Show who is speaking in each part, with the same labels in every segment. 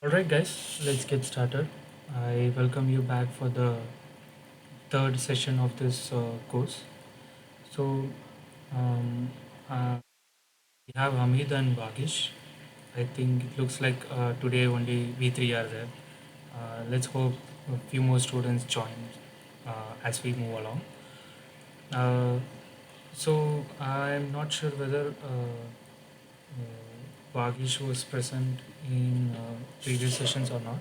Speaker 1: Alright, guys, let's get started. I welcome you back for the third session of this course. So, um, uh, we have Hamid and Vagish. I think it looks like today only we three are there. Let's hope a few more students join as we move along. Uh, so, I'm not sure whether Vagish was present in previous sessions or not.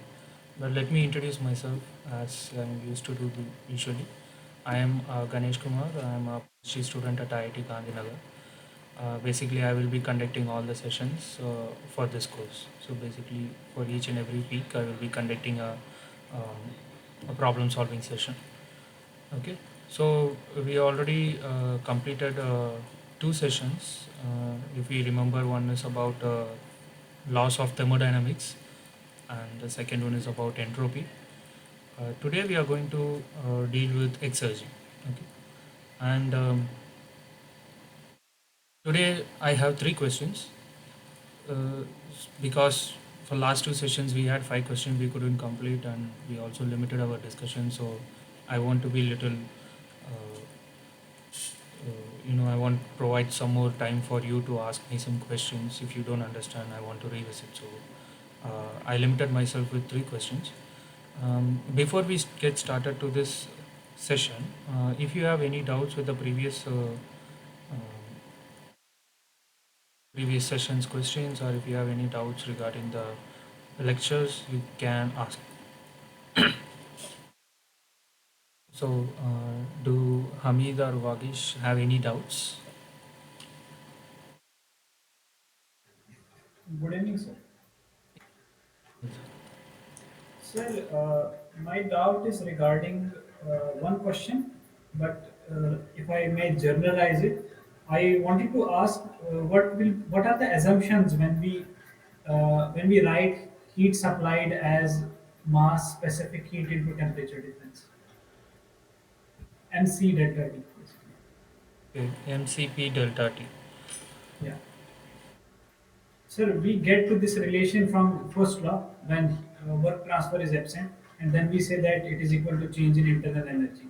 Speaker 1: But let me introduce myself as I'm used to do usually. I am Ganesh Kumar. I am a PhD student at IIT Gandhinagar. Basically, I will be conducting all the sessions for this course. So basically, for each and every week, I will be conducting a problem-solving session. Okay. So we already completed two sessions. If we remember, one is about laws of thermodynamics, and the second one is about entropy. Today we are going to deal with exergy. Okay. And today I have three questions uh, because for last two sessions we had five questions we couldn't complete and we also limited our discussion. So I want to be little, I want to provide some more time for you to ask me some questions. If you don't understand, I want to revisit. So I limited myself with three questions. Before we get started to this session, if you have any doubts with the previous sessions questions, or if you have any doubts regarding the lectures, you can ask. So, do Hamid or Wagish have any doubts?
Speaker 2: Good evening, sir. Sir, my doubt is regarding one question, but if I may generalize it, I wanted to ask what are the assumptions when we write heat supplied as mass specific heat into temperature difference, MC delta T. Basically.
Speaker 1: Okay, MCP delta T.
Speaker 2: Yeah. Sir, we get to this relation from first law when work transfer is absent, and then we say that it is equal to change in internal energy.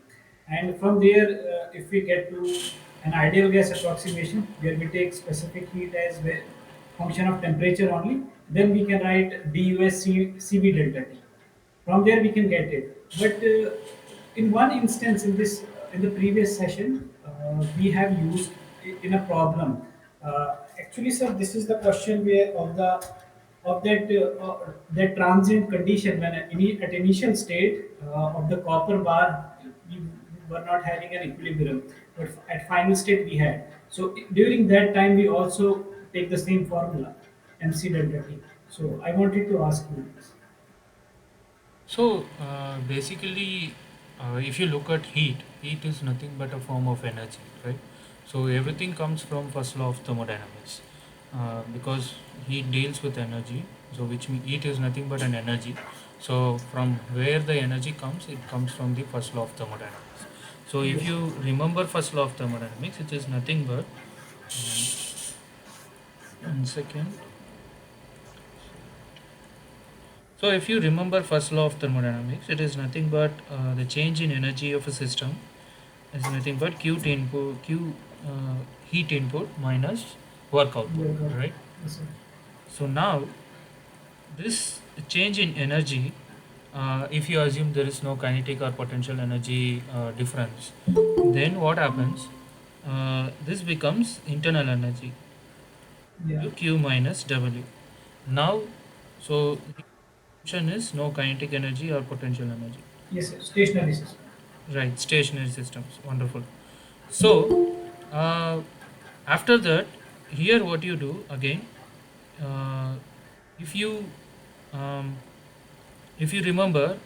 Speaker 2: And from there, if we get to an ideal gas approximation where we take specific heat as function of temperature only, then we can write dUs CV delta T. From there we can get it. But in one instance in the previous session, we have used in a problem. Actually, sir, this is the question where of that transient condition when at initial state of the copper bar we were not having an equilibrium, but at final state we had. So during that time we also take the same formula, MC delta T. So I wanted to ask you this.
Speaker 1: So, basically, if you look at heat is nothing but a form of energy, right? So, everything comes from first law of thermodynamics because heat deals with energy. So, which means heat is nothing but an energy. So, from where the energy comes, it comes from the first law of thermodynamics. So, if
Speaker 2: Yes.
Speaker 1: you remember first law of thermodynamics, it is nothing but, 1 second. So, if you remember first law of thermodynamics, it is nothing but the change in energy of a system is nothing but Q heat input minus work output,
Speaker 2: Yeah, got it.
Speaker 1: right?
Speaker 2: Yes, sir.
Speaker 1: So now this change in energy, if you assume there is no kinetic or potential energy difference, then what happens? This becomes internal energy
Speaker 2: Yeah.
Speaker 1: to Q minus W. Now, so the option is no kinetic energy or potential energy.
Speaker 2: Yes, sir. Stationary system.
Speaker 1: Right, stationary systems. Wonderful. So, after that, here what you do again, uh, if you um, if you remember,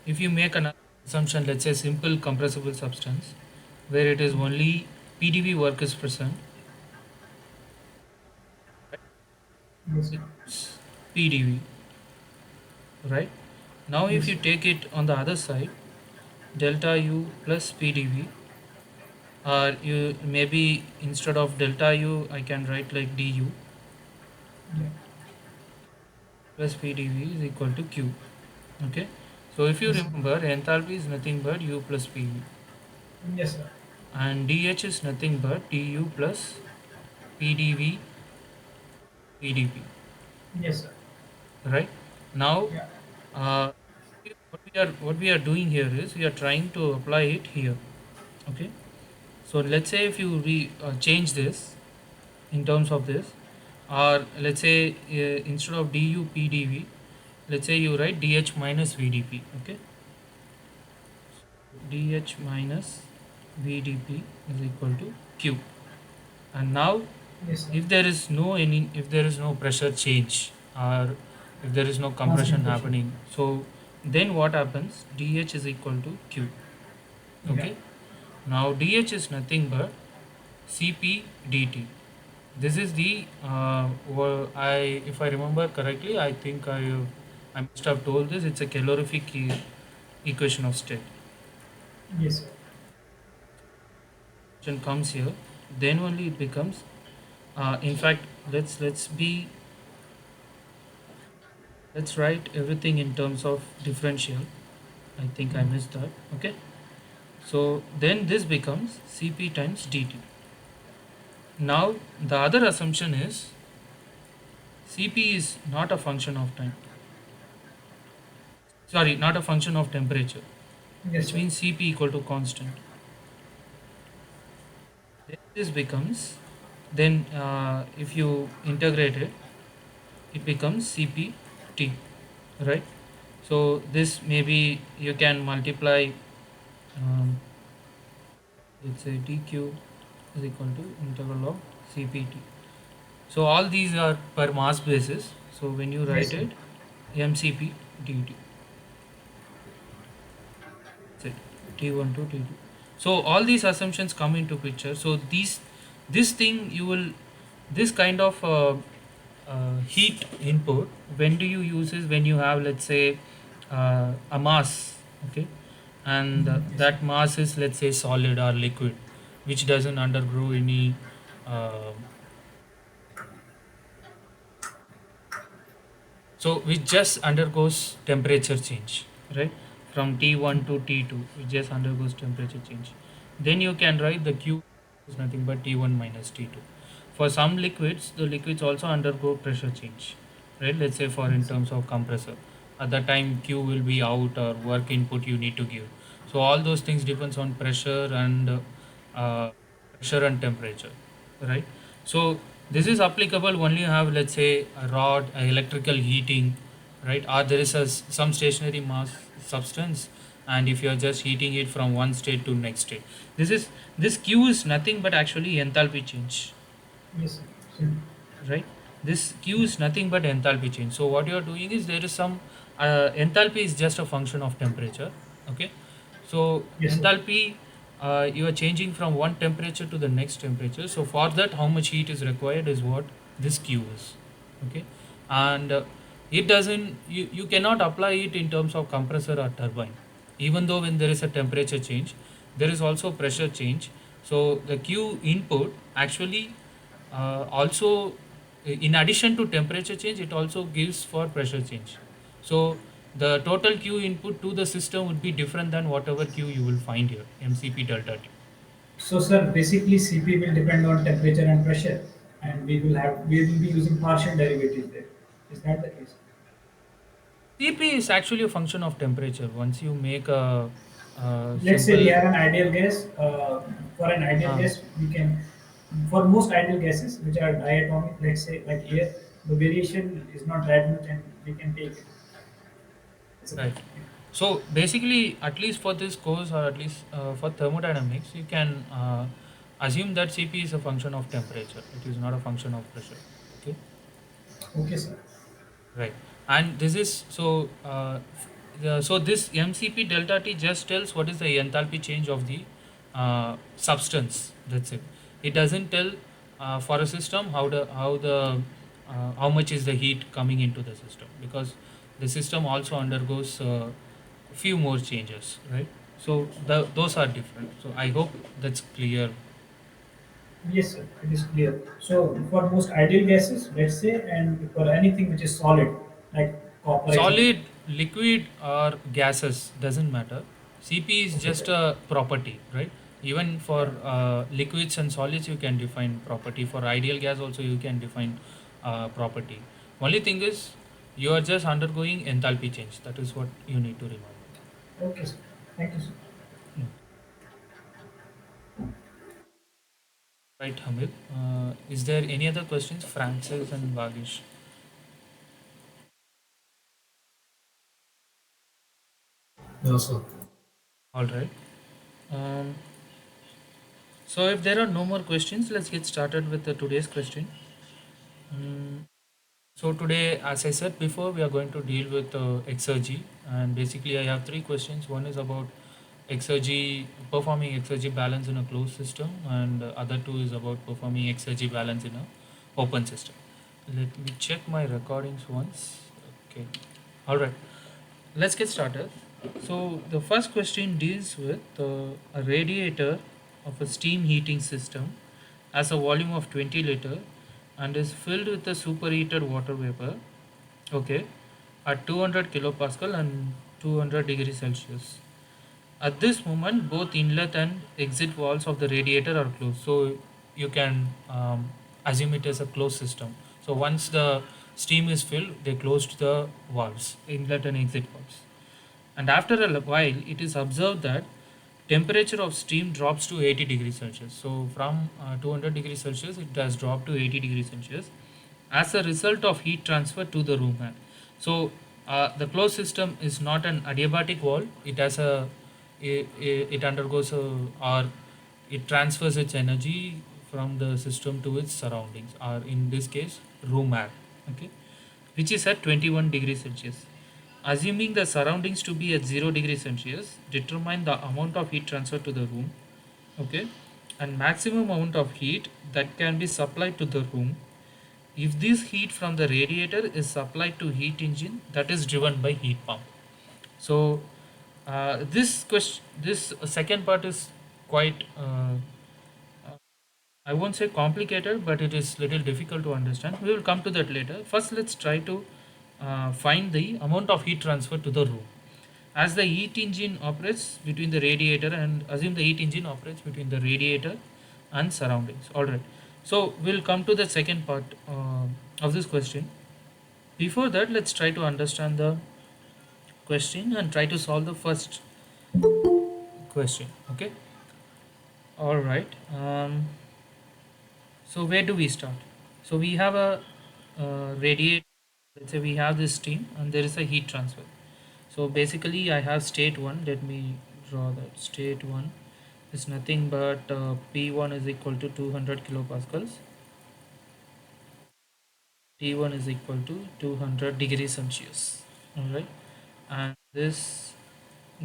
Speaker 1: if you make an assumption, let's say simple compressible substance, where it is only PDV work is present, right?
Speaker 2: Yes, sir.
Speaker 1: It's PDV, right? Now, if
Speaker 2: Yes,
Speaker 1: you
Speaker 2: sir.
Speaker 1: take it on the other side, delta U plus PDV, or you maybe instead of delta U, I can write like DU.
Speaker 2: Yeah.
Speaker 1: plus PdV is equal to Q. Okay. So if you
Speaker 2: Yes, sir.
Speaker 1: remember, enthalpy is nothing but U plus PV,
Speaker 2: Yes, sir.
Speaker 1: and dH is nothing but du plus PdV PdP.
Speaker 2: Yes, sir.
Speaker 1: Right. Now,
Speaker 2: Yeah.
Speaker 1: uh, what we are doing here is we are trying to apply it here. Okay. So let's say if you change this in terms of this, or let's say instead of du PdV, let's say you write dH minus VdP. Okay. dH minus VdP is equal to Q. And now,
Speaker 2: Yes, sir.
Speaker 1: if there is no pressure change, or if there is no
Speaker 2: Constant
Speaker 1: compression
Speaker 2: pressure.
Speaker 1: happening, so then what happens? dH is equal to Q.
Speaker 2: Yeah.
Speaker 1: Okay. Now dH is nothing but Cp dt. This is the I if I remember correctly, I think I must have told this. It's a calorific equation of state.
Speaker 2: Yes, sir.
Speaker 1: Function comes here, then only it becomes. In fact, let's write everything in terms of differential. I think I missed that. Okay. So then this becomes Cp times dt. Now the other assumption is Cp is not a function of time. Sorry, not a function of temperature,
Speaker 2: Yes,
Speaker 1: which
Speaker 2: sir.
Speaker 1: means Cp equal to constant. Then this becomes, then if you integrate it, it becomes Cpt, right? So this maybe you can multiply, um, let's say dq is equal to integral of Cpt. So all these are per mass basis. So when you
Speaker 2: Yes,
Speaker 1: write
Speaker 2: sir.
Speaker 1: it, mcp dt, that's it, t1 to t2. So all these assumptions come into picture. So this thing you will, this kind of heat input, when do you use is when you have, let's say, a mass. Okay. And
Speaker 2: Yes, sir.
Speaker 1: that mass is, let's say, solid or liquid, which doesn't undergo any uh, so which just undergoes temperature change, right? From T1 to T2, it just undergoes temperature change. Then you can write the Q is nothing but T1 minus T2. For some liquids, the liquids also undergo pressure change, right? Let's say for in
Speaker 2: Yes, sir.
Speaker 1: terms of compressor, at that time Q will be out or work input you need to give. So all those things depends on uh, pressure and temperature, right? So this is applicable only you have, let's say, a rod, a electrical heating, right? Or there is some stationary mass substance, and if you are just heating it from one state to next state, this Q is nothing but actually enthalpy change,
Speaker 2: Yes, sir. Sim-
Speaker 1: right? This Q is nothing but enthalpy change. So what you are doing is there is some enthalpy is just a function of temperature. Okay. So
Speaker 2: Yes, sir.
Speaker 1: enthalpy, you are changing from one temperature to the next temperature. So for that, how much heat is required is what this Q is. Okay. And it doesn't, you cannot apply it in terms of compressor or turbine. Even though when there is a temperature change, there is also pressure change. So the Q input actually also, in addition to temperature change, it also gives for pressure change. So the total Q input to the system would be different than whatever Q you will find here, mcp delta t.
Speaker 2: So, sir, basically CP will depend on temperature and pressure, and we will be using partial derivatives there. Is that the case?
Speaker 1: Cp is actually a function of temperature. Once you make a
Speaker 2: Let's say we
Speaker 1: simple
Speaker 2: have an ideal gas. For an ideal
Speaker 1: uh,
Speaker 2: gas, we can, for most ideal gases which are diatomic, let's say like air, the variation is not that much, and we can take it as a
Speaker 1: right. So basically, at least for this course, or at least for thermodynamics, you can assume that Cp is a function of temperature. It is not a function of pressure. Okay.
Speaker 2: okay, sir.
Speaker 1: Right. And this is so. So this MCP delta T just tells what is the enthalpy change of the substance. That's it. It doesn't tell for a system how much is the heat coming into the system, because the system also undergoes a few more changes, right? So those are different. So I hope that's clear.
Speaker 2: Yes, sir, it is clear. So for most ideal gases, let's say, and for anything which is solid. like copper is a.
Speaker 1: Solid, liquid, or gases doesn't matter. CP is
Speaker 2: Okay,
Speaker 1: just
Speaker 2: sir.
Speaker 1: a property, right? Even for
Speaker 2: Yeah.
Speaker 1: liquids and solids, you can define property. For ideal gas, also you can define property. Only thing is, you are just undergoing enthalpy change. That is what you need to remember.
Speaker 2: Okay, sir. Thank you, sir.
Speaker 1: Mm. Right, Hamid. Is there any other questions, Francis and Vagish?
Speaker 3: No, sir.
Speaker 1: All right. Um, so if there are no more questions, let's get started with today's question. Mm, So today, as I said before, we are going to deal with exergy, and basically I have three questions. One is about exergy, performing exergy balance in a closed system, and other two is about performing exergy balance in a open system. Let me check my recordings once. Okay. All right. Let's get started. So the first question deals with a radiator of a steam heating system has a volume of 20 liter and is filled with a superheated water vapor, okay, at 200 kilopascal and 200 degrees Celsius. At this moment, both inlet and exit valves of the radiator are closed. So you can assume it as a closed system. So once the steam is filled, they closed the valves, inlet and exit valves. And after a while, it is observed that temperature of steam drops to 80 degrees Celsius. So from 200 degrees Celsius, it has dropped to 80 degrees Celsius as a result of heat transfer to the room air. So the closed system is not an adiabatic wall. It has it undergoes or it transfers its energy from the system to its surroundings, or in this case, room air. Okay, which is at 21 degrees Celsius. Assuming the surroundings to be at 0 degrees Celsius, determine the amount of heat transfer to the room, okay, and maximum amount of heat that can be supplied to the room if this heat from the radiator is supplied to heat engine that is driven by heat pump. So this second part is quite I won't say complicated, but it is little difficult to understand. We will come to that later. First, let's try to find the amount of heat transfer to the room. As the heat engine operates between the radiator, and assume the heat engine operates between the radiator and surroundings. All right. So we'll come to the second part of this question. Before that, let's try to understand the question and try to solve the first question. Okay. All right. So where do we start? So we have a radiator. Let's say we have this steam and there is a heat transfer. So basically, I have state one. Let me draw that. State one is nothing but P1 is equal to 200 kilopascals. T1 is equal to 200 degrees Celsius. All right, and this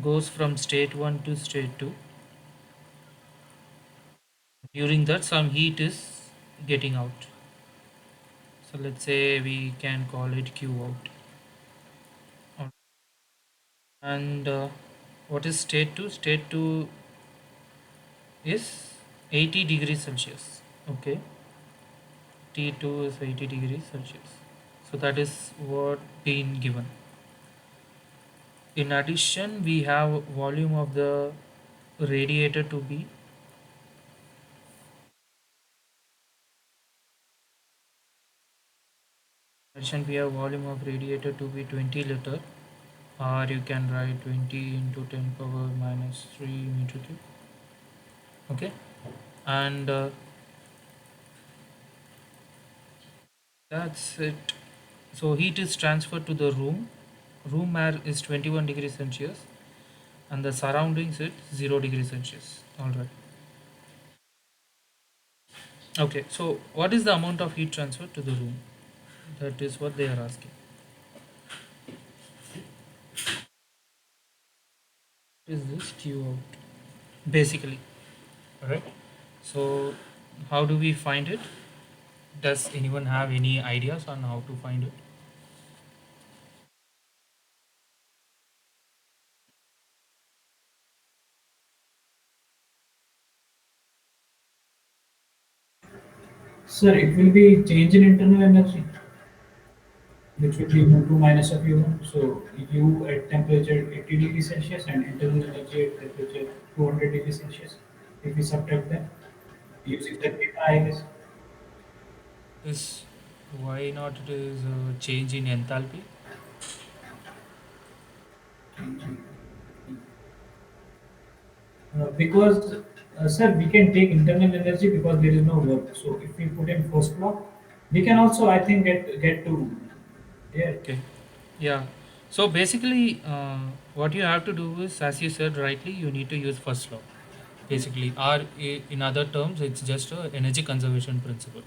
Speaker 1: goes from state 1 to state 2. During that, some heat is getting out. So let's say we can call it Q out. And what is state 2? State 2 is 80 degrees Celsius. Okay, T2 is 80 degrees Celsius. So that is what been given. In addition, we have volume of the radiator to be, addition we have volume of radiator to be 20 liter, or you can write 20 into 10 power minus 3 meter cube. Okay, and that's it. So heat is transferred to the room. Room air is 21 degrees Celsius and the surroundings is 0 degrees Celsius. All right. Okay, so what is the amount of heat transfer to the room? That is what they are asking. What is this Q out? Basically, alright. So how do we find it? Does anyone have any ideas on how to find it?
Speaker 2: Sir, it will be change in internal energy. which will be U2 minus of U1. So U at temperature 80 degrees Celsius and internal energy at temperature 200 degrees Celsius. If we subtract them using the data, I guess.
Speaker 1: Is why not it is a change in enthalpy?
Speaker 2: Because, sir, we can take internal energy because there is no work. So if we put in first law, we can also, I think, get to there.
Speaker 1: Okay. Yeah. So basically, what you have to do is, as you said rightly, you need to use first law. Basically, or in other terms, it's just a energy conservation principle.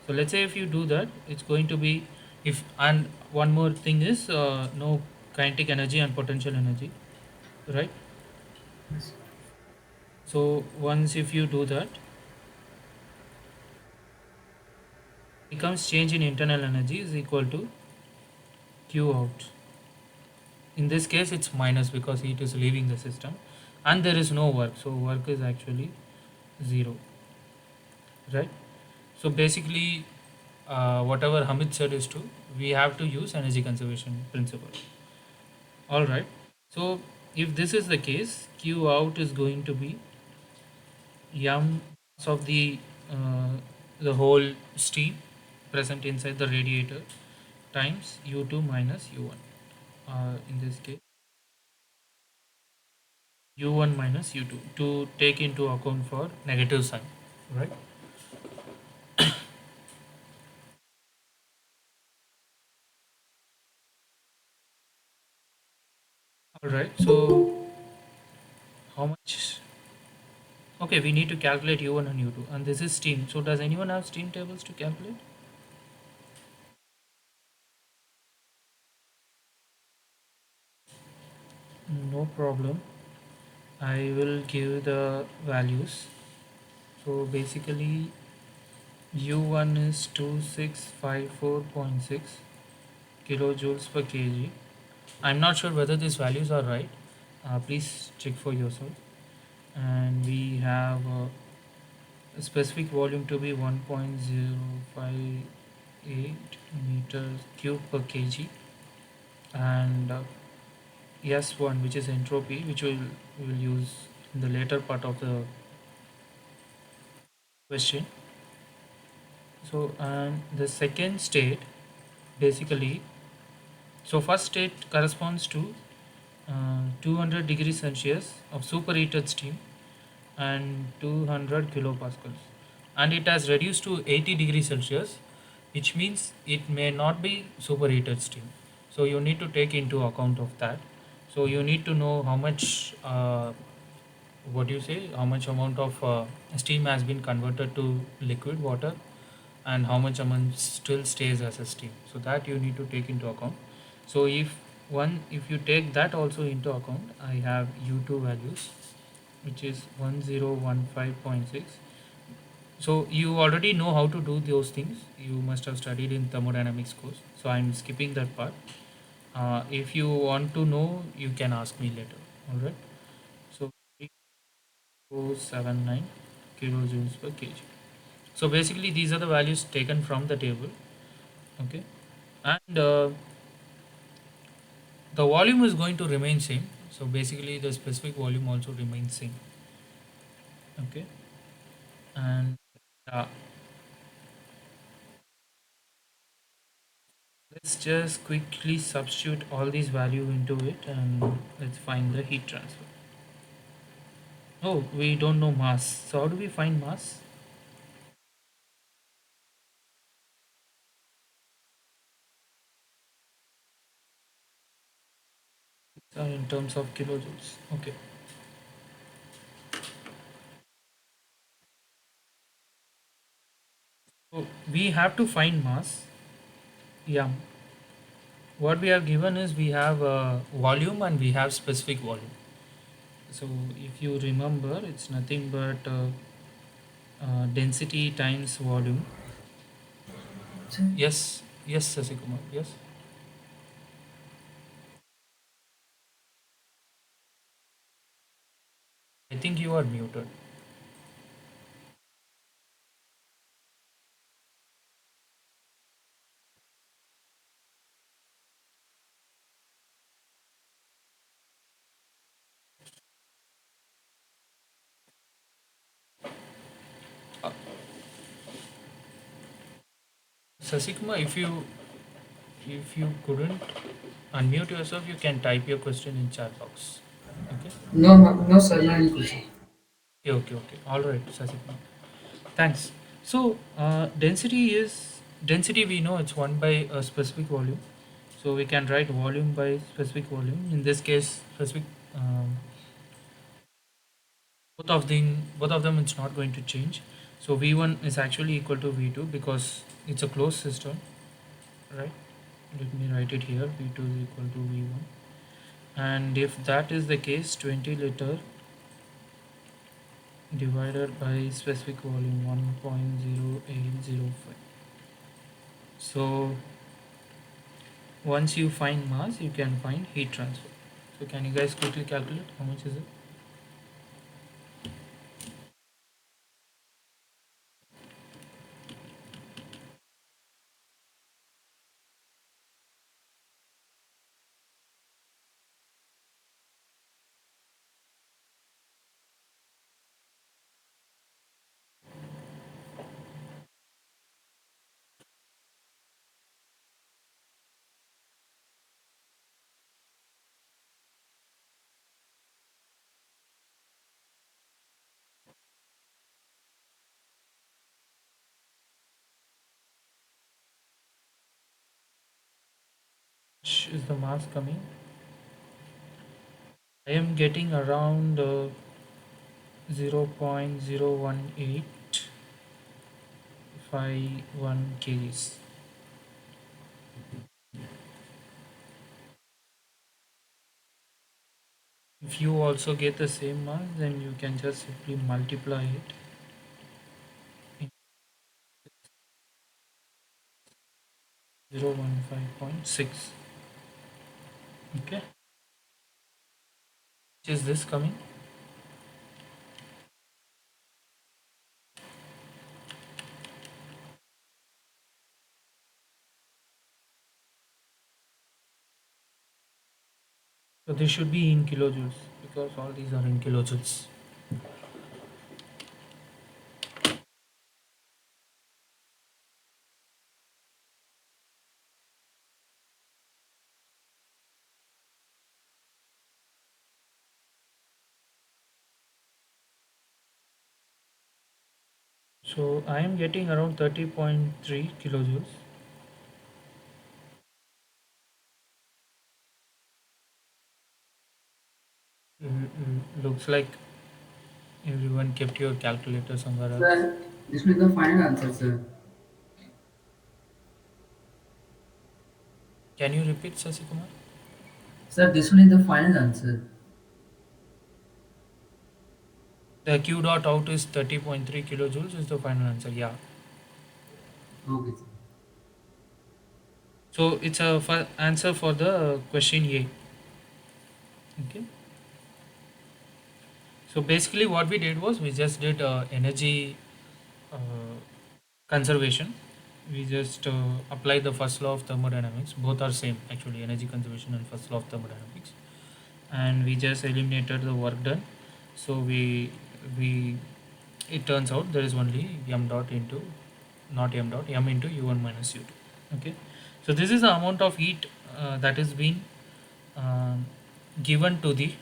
Speaker 1: So let's say if you do that, it's going to be if and one more thing is no kinetic energy and potential energy, right?
Speaker 2: Yes.
Speaker 1: So once if you do that, becomes change in internal energy is equal to Q out. In this case, it's minus because heat is leaving the system, and there is no work. So work is actually zero, right? So basically, whatever Hamid said is true. We have to use energy conservation principle. All right. So if this is the case, Q out is going to be m of uh, the whole steam present inside the radiator times U2 minus U1. In this case, U1 minus U2 to take into account for negative sign, right? All right. So how much? Okay, we need to calculate U1 and U2, and this is steam. So does anyone have steam tables to calculate? No problem. I will give the values. So basically, U1 is 2654.6 kilojoules per kg. I'm not sure whether these values are right. Please check for yourself. And we have a specific volume to be 1.058 meters cube per kg, and S1, which is entropy, which we will use in the later part of the question. So, and the second state basically, so first state corresponds to 200 degrees Celsius of superheated steam and 200 kilopascals, and it has reduced to 80 degrees Celsius, which means it may not be superheated steam. So you need to take into account of that. So you need to know how much what do you say, how much amount of steam has been converted to liquid water, and how much amount still stays as a steam. So that you need to take into account. So if you take that also into account, I have U2 values, which is 1015.6. So you already know how to do those things. You must have studied in thermodynamics course. So I'm skipping that part. If you want to know, you can ask me later. All right. So 3479 kilojoules per kg. So basically, these are the values taken from the table. Okay, and the volume is going to remain same. So basically, the specific volume also remains same. Okay, and uh, let's just quickly substitute all these value into it, and let's find the heat transfer. Oh, we don't know mass. So how do we find mass? In terms of kilojoules. Okay. So we have to find mass. Yeah. What we have given is we have volume and we have specific volume. So if you remember, it's nothing but density times volume. Yes, yes, Sasikumar. Yes, I think you are muted. Sasikuma, if you couldn't unmute yourself, you can type your question in chat box. Okay.
Speaker 3: No, no, no, sir. No any question.
Speaker 1: Okay. Okay. Okay. All right, Sasikuma. Thanks. So density. We know it's one by a specific volume. So we can write volume by specific volume. In this case, specific. Um, both of them it's not going to change. So v1 is actually equal to v2 because it's a closed system, right? Let me write it here. v2 is equal to v1, and if that is the case, 20 liter divided by specific volume 1.0805. So once you find mass, you can find heat transfer. So can you guys quickly calculate how much is it? Is the mass coming? I am getting around 0.01851 kgs. If you also get the same mass, then you can just simply multiply it in 0.15.6. Okay, which is this coming? So this should be in kilojoules because all these are in kilojoules. So I am getting around 30.3 kilojoules. Looks like everyone kept your calculator somewhere else.
Speaker 3: Sir, this will be the final answer, sir.
Speaker 1: Can you repeat, Sasikumar?
Speaker 3: Sir, this one is the final answer.
Speaker 1: The Q dot out is 30.3 kilojoules is the final answer. Yeah.
Speaker 3: Okay, sir.
Speaker 1: So it's a answer for the question A. Okay. So basically, what we did was we just did energy uh, conservation. We just applied the first law of thermodynamics. Both are same actually, energy conservation and first law of thermodynamics. And we just eliminated the work done. So we it turns out there is only m dot into not m dot m into u1 minus u2. Okay. So this is the amount of heat that is being um given to the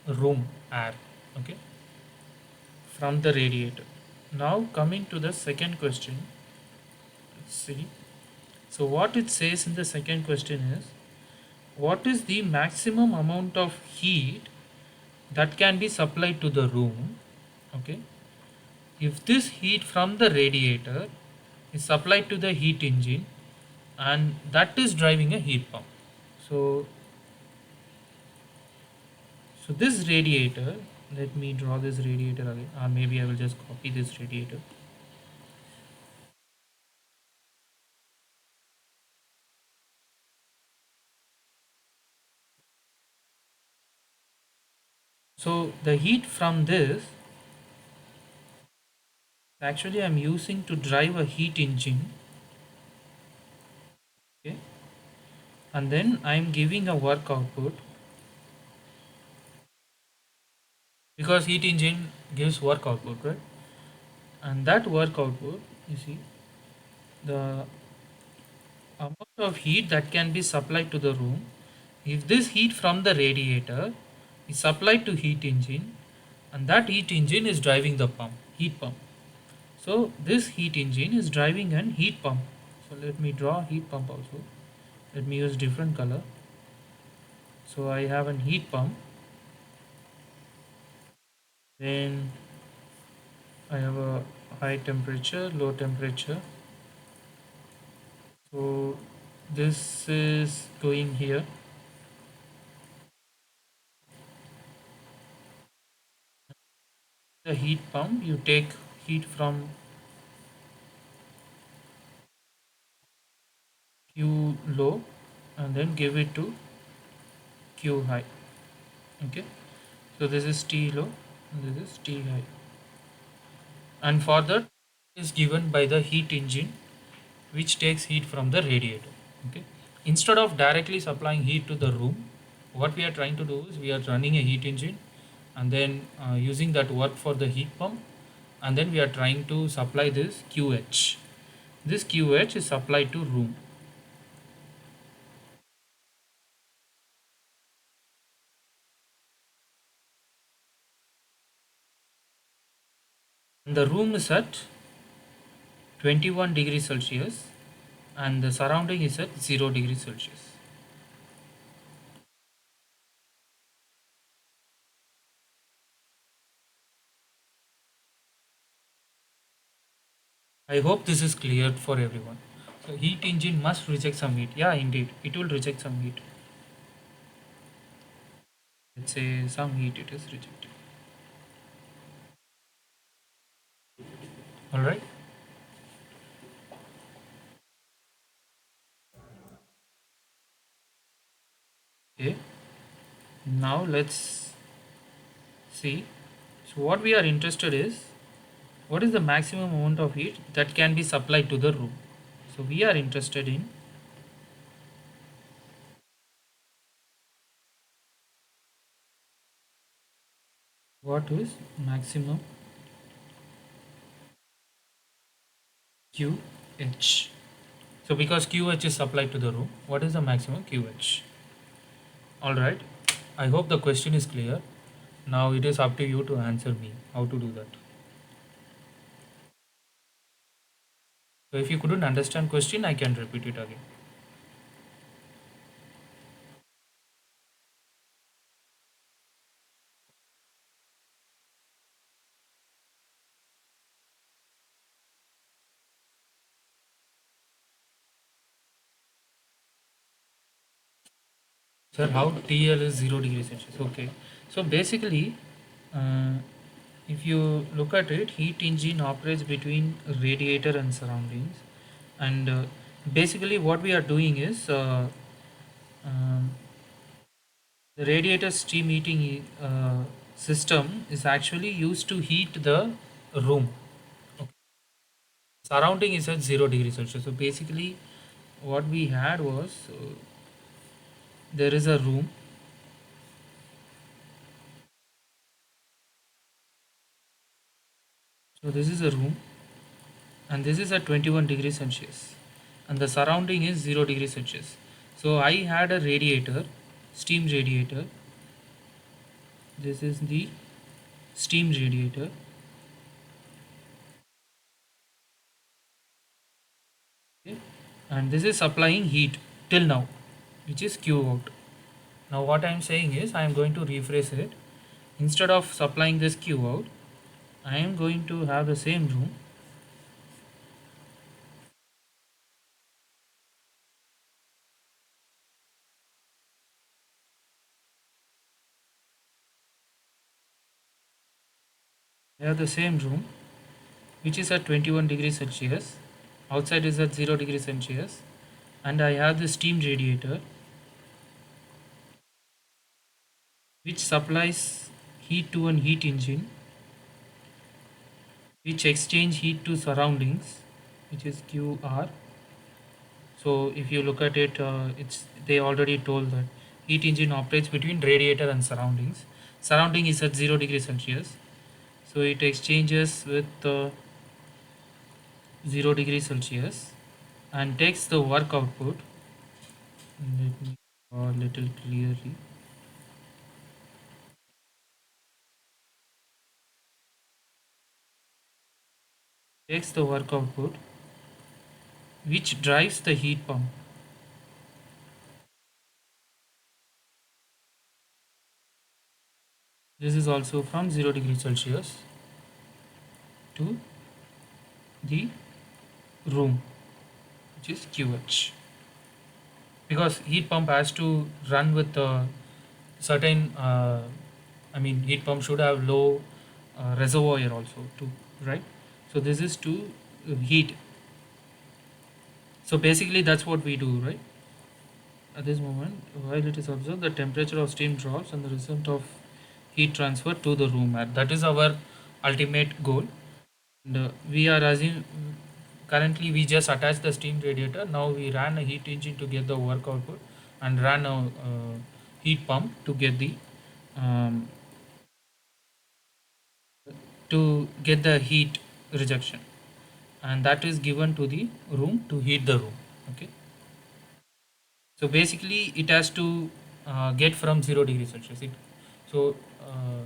Speaker 1: room air, okay, from the radiator. Now coming to the second question, let's see. So what it says in the second question is, what is the maximum amount of heat that can be supplied to the room, okay, if this heat from the radiator is supplied to the heat engine and that is driving a heat pump. So this radiator, let me draw this radiator again, or maybe I will just copy this radiator. So the heat from this, actually I'm using to drive a heat engine, okay, and then I'm giving a work output because heat engine gives work output, right? And that work output, you see, the amount of heat that can be supplied to the room, if this heat from the radiator is supplied to heat engine, and that heat engine is driving the pump, heat pump. So this heat engine is driving an heat pump. So let me draw heat pump also. Let me use different color. So I have an heat pump. Then I have a high temperature, low temperature. So this is going here. The heat pump, you take heat from Q low and then give it to Q high. Okay. So this is T low and this is T high. And for that is given by the heat engine which takes heat from the radiator. Okay. Instead of directly supplying heat to the room, what we are trying to do is we are running a heat engine and then using that work for the heat pump, and then we are trying to supply this QH. This QH is supplied to room. And the room is at 21 degrees Celsius and the surrounding is at 0 degrees Celsius. I hope this is clear for everyone. So heat engine must reject some heat. Yeah, indeed, it will reject some heat. Let's say some heat it is rejected. All right. Okay. Now let's see. So what we are interested is what is the maximum amount of heat that can be supplied to the room. So we are interested in what is maximum QH. So because QH is supplied to the room, what is the maximum QH? All right. I hope the question is clear. Now it is up to you to answer me how to do that. So if you couldn't understand question, I can repeat it again. Sir, how TL is 0 degrees Celsius? Okay. So basically, uh, if you look at it, heat engine operates between radiator and surroundings. And basically, what we are doing is um, the radiator steam heating system is actually used to heat the room. Okay. Surrounding is at 0 degrees Celsius. So basically, what we had was there is a room. So this is a room and this is at 21 degrees Celsius and the surrounding is 0 degrees Celsius. So I had a radiator, steam radiator. This is the steam radiator. Okay. And this is supplying heat till now, which is Q out. Now what I am saying is I am going to rephrase it. Instead of supplying this Q out, I am going to have the same room. I have the same room which is at 21 degrees Celsius. Outside is at 0 degrees Celsius. And I have the steam radiator which supplies heat to an heat engine which exchange heat to surroundings, which is QR. So if you look at it, it's they already told that heat engine operates between radiator and surroundings. Surrounding is at 0 degrees Celsius, so it exchanges with 0 degrees Celsius. and takes the work output. Let me draw a little clearly. Takes the work output which drives the heat pump. This is also from 0 degrees Celsius to the room, which is QH. Because heat pump has to run with a certain, heat pump should have low reservoir also too, right? So this is to heat. So basically that's what we do, right? At this moment, while it is observed, the temperature of steam drops and the result of heat transfer to the room air. That is our ultimate goal. And we are assuming currently we just attach the steam radiator. Now we ran a heat engine to get the work output and ran a heat pump um, to get the heat rejection, and that is given to the room to heat the room. Okay, so basically it has to get from 0 degrees Celsius. So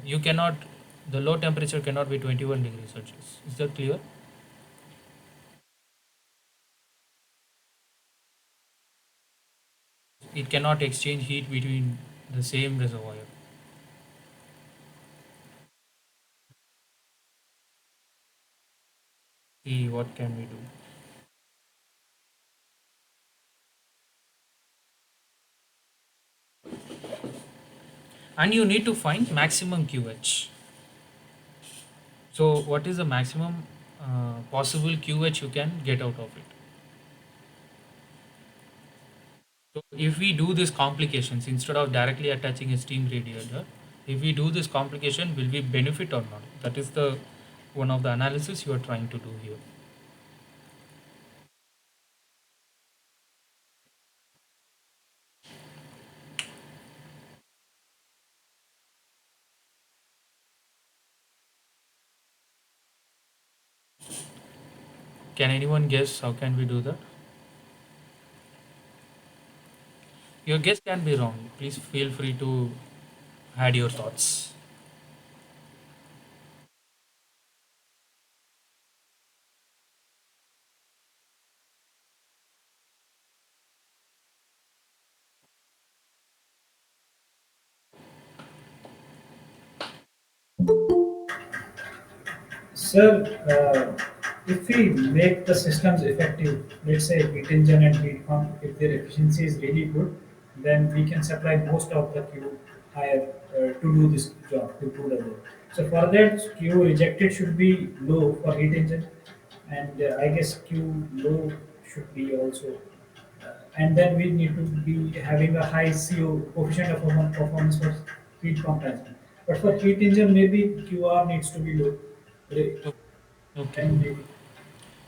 Speaker 1: you cannot, the low temperature cannot be 21 degrees Celsius. Is that clear? It cannot exchange heat between the same reservoir. See what can we do. And you need to find maximum QH. So what is the maximum possible QH you can get out of it? So if we do these complications instead of directly attaching a steam radiator, if we do this complication, will we benefit or not? That is the one of the analysis you are trying to do here. Can anyone guess how can we do that? Your guess can be wrong. Please feel free to add your thoughts.
Speaker 2: Sir, if we make the systems effective, let's say heat engine and heat pump, if their efficiency is really good, then we can supply most of the Q higher to do this job, to do the work. So for that, Q rejected should be low for heat engine, and I guess Q low should be also. And then we need to be having a high CO coefficient of performance for heat pump as well. But for heat engine, maybe QR needs to be low.
Speaker 1: O- Okay.
Speaker 2: And maybe.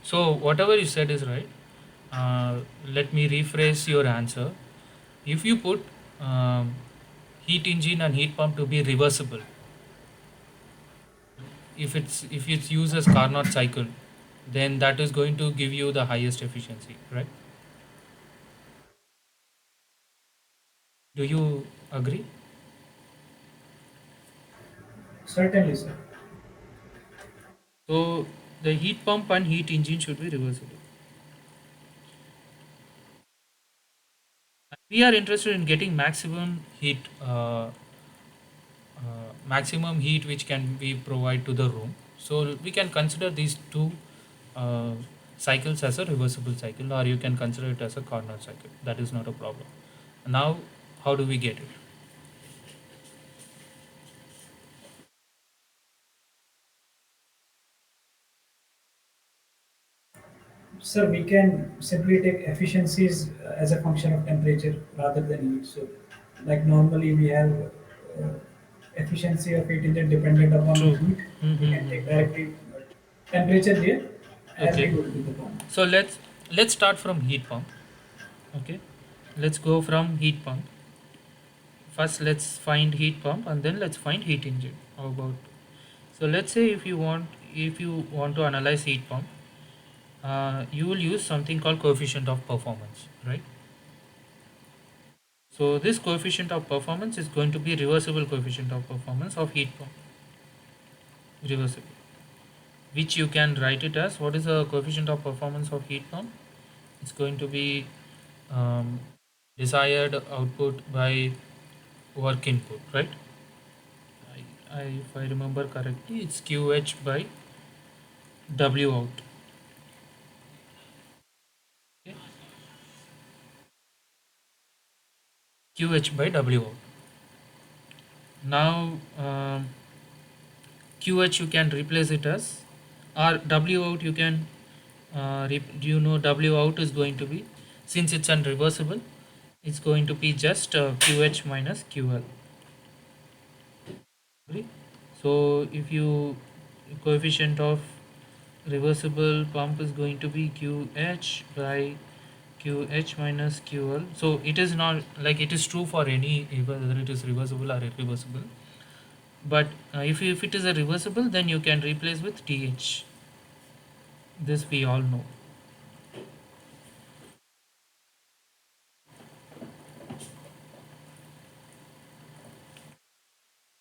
Speaker 1: So whatever you said is right. Let me rephrase your answer. If you put um, heat engine and heat pump to be reversible, if it's used as Carnot cycle, then that is going to give you the highest efficiency, right? Do you agree?
Speaker 2: Certainly, sir.
Speaker 1: So the heat pump and heat engine should be reversible. We are interested in getting maximum heat which can be provide to the room. So we can consider these two uh, cycles as a reversible cycle, or you can consider it as a Carnot cycle. That is not a problem. Now, how do we get it?
Speaker 2: Sir, we can simply take efficiencies as a function of temperature rather than heat. So, like normally we have efficiency of heat engine dependent upon
Speaker 1: True.
Speaker 2: heat. We can take
Speaker 1: Mm-hmm.
Speaker 2: directly temperature there as we
Speaker 1: Okay.
Speaker 2: would with the pump.
Speaker 1: So let's start from heat pump. Okay. Let's go from heat pump. First, let's find heat pump, and then let's find heat engine. How about? So let's say if you want to analyze heat pump, you will use something called coefficient of performance, right? So this coefficient of performance is going to be reversible coefficient of performance of heat pump, reversible, which you can write it as, what is the coefficient of performance of heat pump? It's going to be um, desired output by work input, right? If I remember correctly, it's QH by W out. Okay? QH by W out. Now, QH you can replace it as, or W out you can, do you know W out is going to be, since it's unreversible, it's going to be just QH minus QL. Agree? So if you, coefficient of reversible pump is going to be QH by QH minus QL. So it is not like, it is true for any, whether it is reversible or irreversible. But if it is a reversible, then you can replace with TH. This we all know.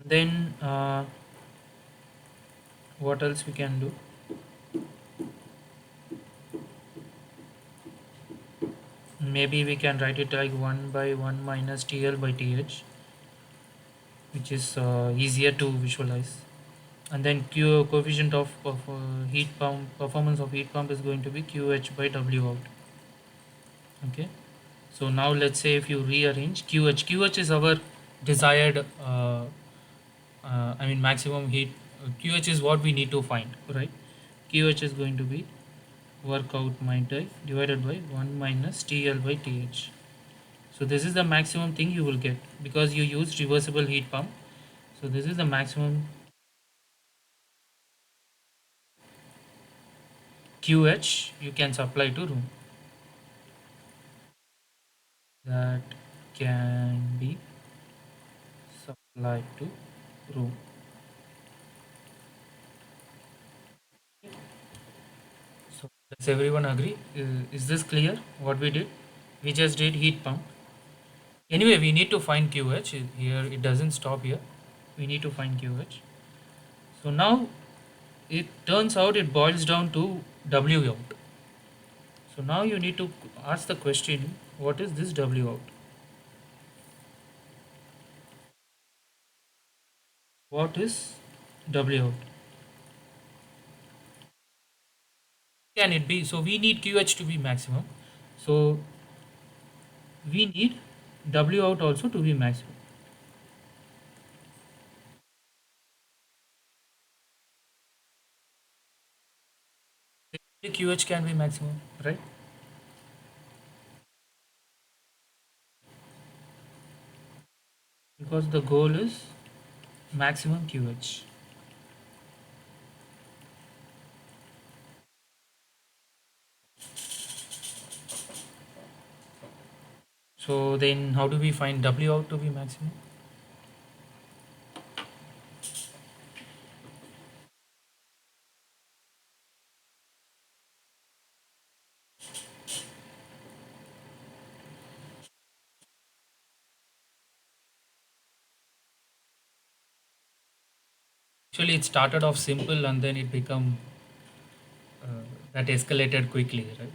Speaker 1: Then what else we can do? Maybe we can write it like 1 by 1 minus TL by TH, which is easier to visualize. And then Q coefficient of heat pump, performance of heat pump is going to be QH by W out. Okay. So now let's say if you rearrange QH is our desired, I mean maximum heat. QH is what we need to find, right? QH is going to be work output divided by 1 minus TL by TH. So this is the maximum thing you will get because you use reversible heat pump. So this is the maximum QH you can supply to room, that can be supplied to room. So does everyone agree? Is this clear what we did? We just did heat pump. Anyway, we need to find QH. Here it doesn't stop here. We need to find QH. So now it turns out it boils down to W out. So now you need to ask the question, what is this W out? What is W out? Can it be? So we need QH to be maximum. So we need W out also to be maximum. The QH can be maximum, right? Because the goal is maximum QH. So then how do we find W out to be maximum? Actually, it started off simple and then it become uh, that escalated quickly, right?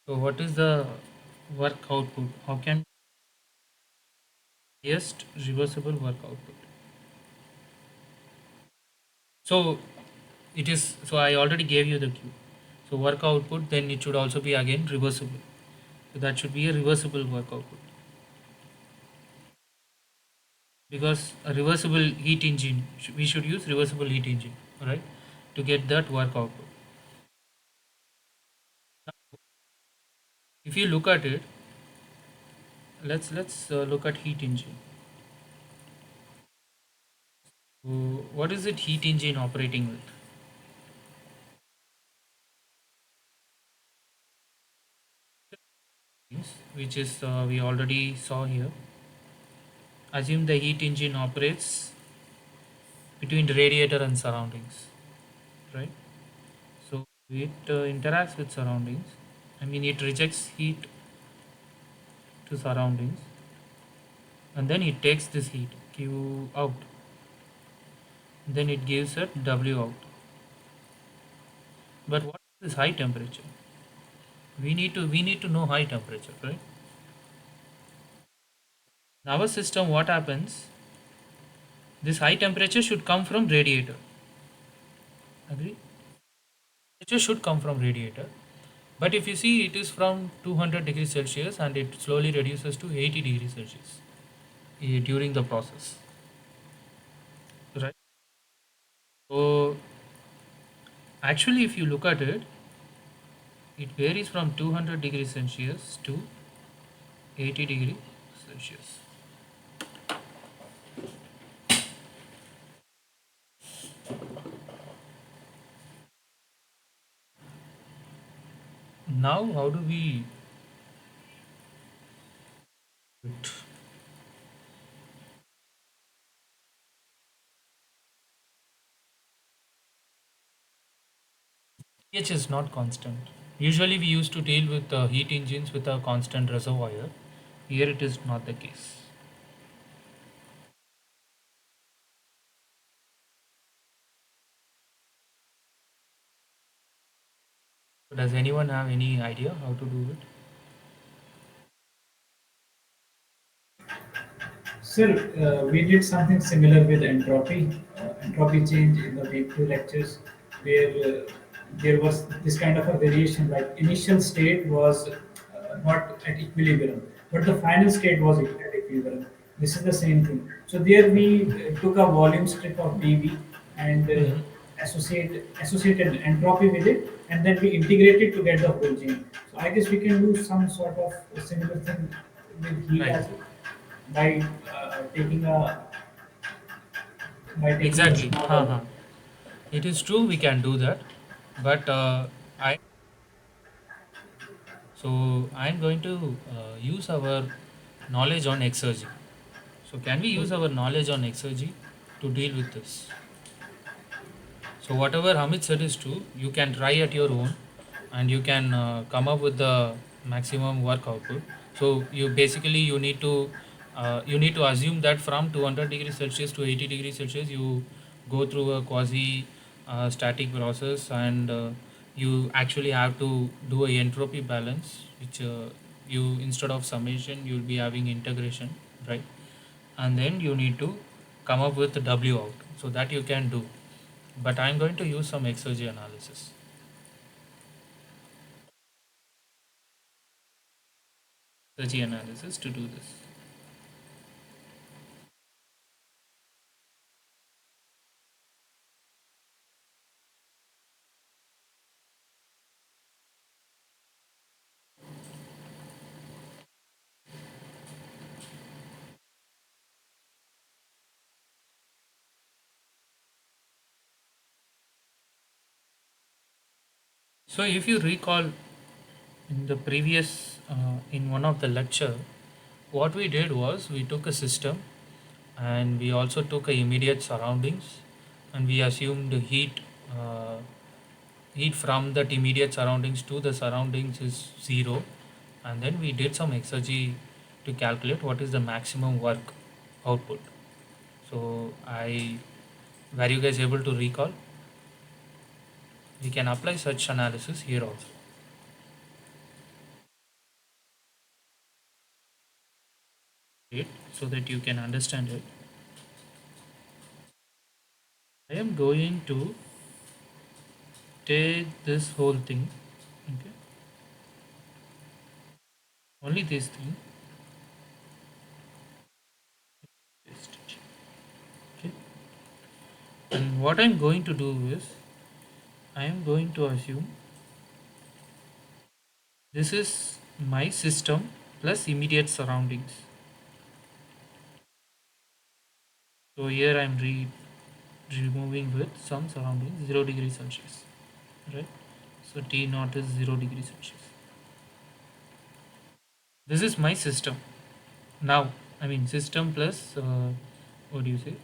Speaker 1: So what is the work output? How can highest reversible work output? So it is. So I already gave you the cue. So work output, then it should also be again reversible. So that should be a reversible work output because a reversible heat engine. We should use reversible heat engine, right, to get that work output. If you look at it, let's look at heat engine. So what is it heat engine operating with? Which is we already saw here. Assume the heat engine operates between the radiator and surroundings, right? So it interacts with surroundings. I mean, it rejects heat to surroundings, and then it takes this heat Q out. Then it gives a W out. But what is this high temperature? We need to know high temperature, right? In our system, what happens? This high temperature should come from radiator. Agree? Temperature should come from radiator. But if you see, it is from 200 degrees Celsius and it slowly reduces to 80 degrees Celsius during the process, right? So actually, if you look at it, it varies from 200 degrees Celsius to 80 degrees Celsius. Now, how do we do it? pH is not constant. Usually, we used to deal with heat engines with a constant reservoir. Here, it is not the case. So does anyone have any idea how to do it?
Speaker 2: Sir, we did something similar with entropy change in the week two lectures, where there was this kind of a variation. Like initial state was not at equilibrium, but the final state was at equilibrium. This is the same thing. So there we took a volume strip of dV and
Speaker 1: Mhm.
Speaker 2: associated entropy with it, and then we integrated to get the whole chain. So I guess we can do some sort of similar thing with heat
Speaker 1: Right.
Speaker 2: as well by taking a
Speaker 1: Exactly.
Speaker 2: small
Speaker 1: Haha.
Speaker 2: volume.
Speaker 1: It is true we can do that, but I so I'm going to use our knowledge on exergy. So can we use our knowledge on exergy to deal with this? So whatever Hamid said is true. You can try at your own, and you can come up with the maximum work output. So you need to assume that from 200 degrees Celsius to 80 degrees Celsius, you go through a quasi static process, and you actually have to do a entropy balance, which you instead of summation you'll be having integration, right? And then you need to come up with W out. So that you can do, but I'm going to use some exergy analysis to do this. So if you recall in the previous, in one of the lecture, what we did was we took a system and we also took a immediate surroundings, and we assumed the uh, heat from that immediate surroundings to the surroundings is zero, and then we did some exergy to calculate what is the maximum work output. So I were you guys able to recall? We can apply such analysis here also, right? So that you can understand it. I am going to take this whole thing, okay? Only this thing, paste it, okay? And what I'm going to do is I am going to assume this is my system plus immediate surroundings. So here I'm removing with some surroundings 0 degrees Celsius, right? So T naught is 0 degrees Celsius. This is my system. Now, I mean system plus what do you say?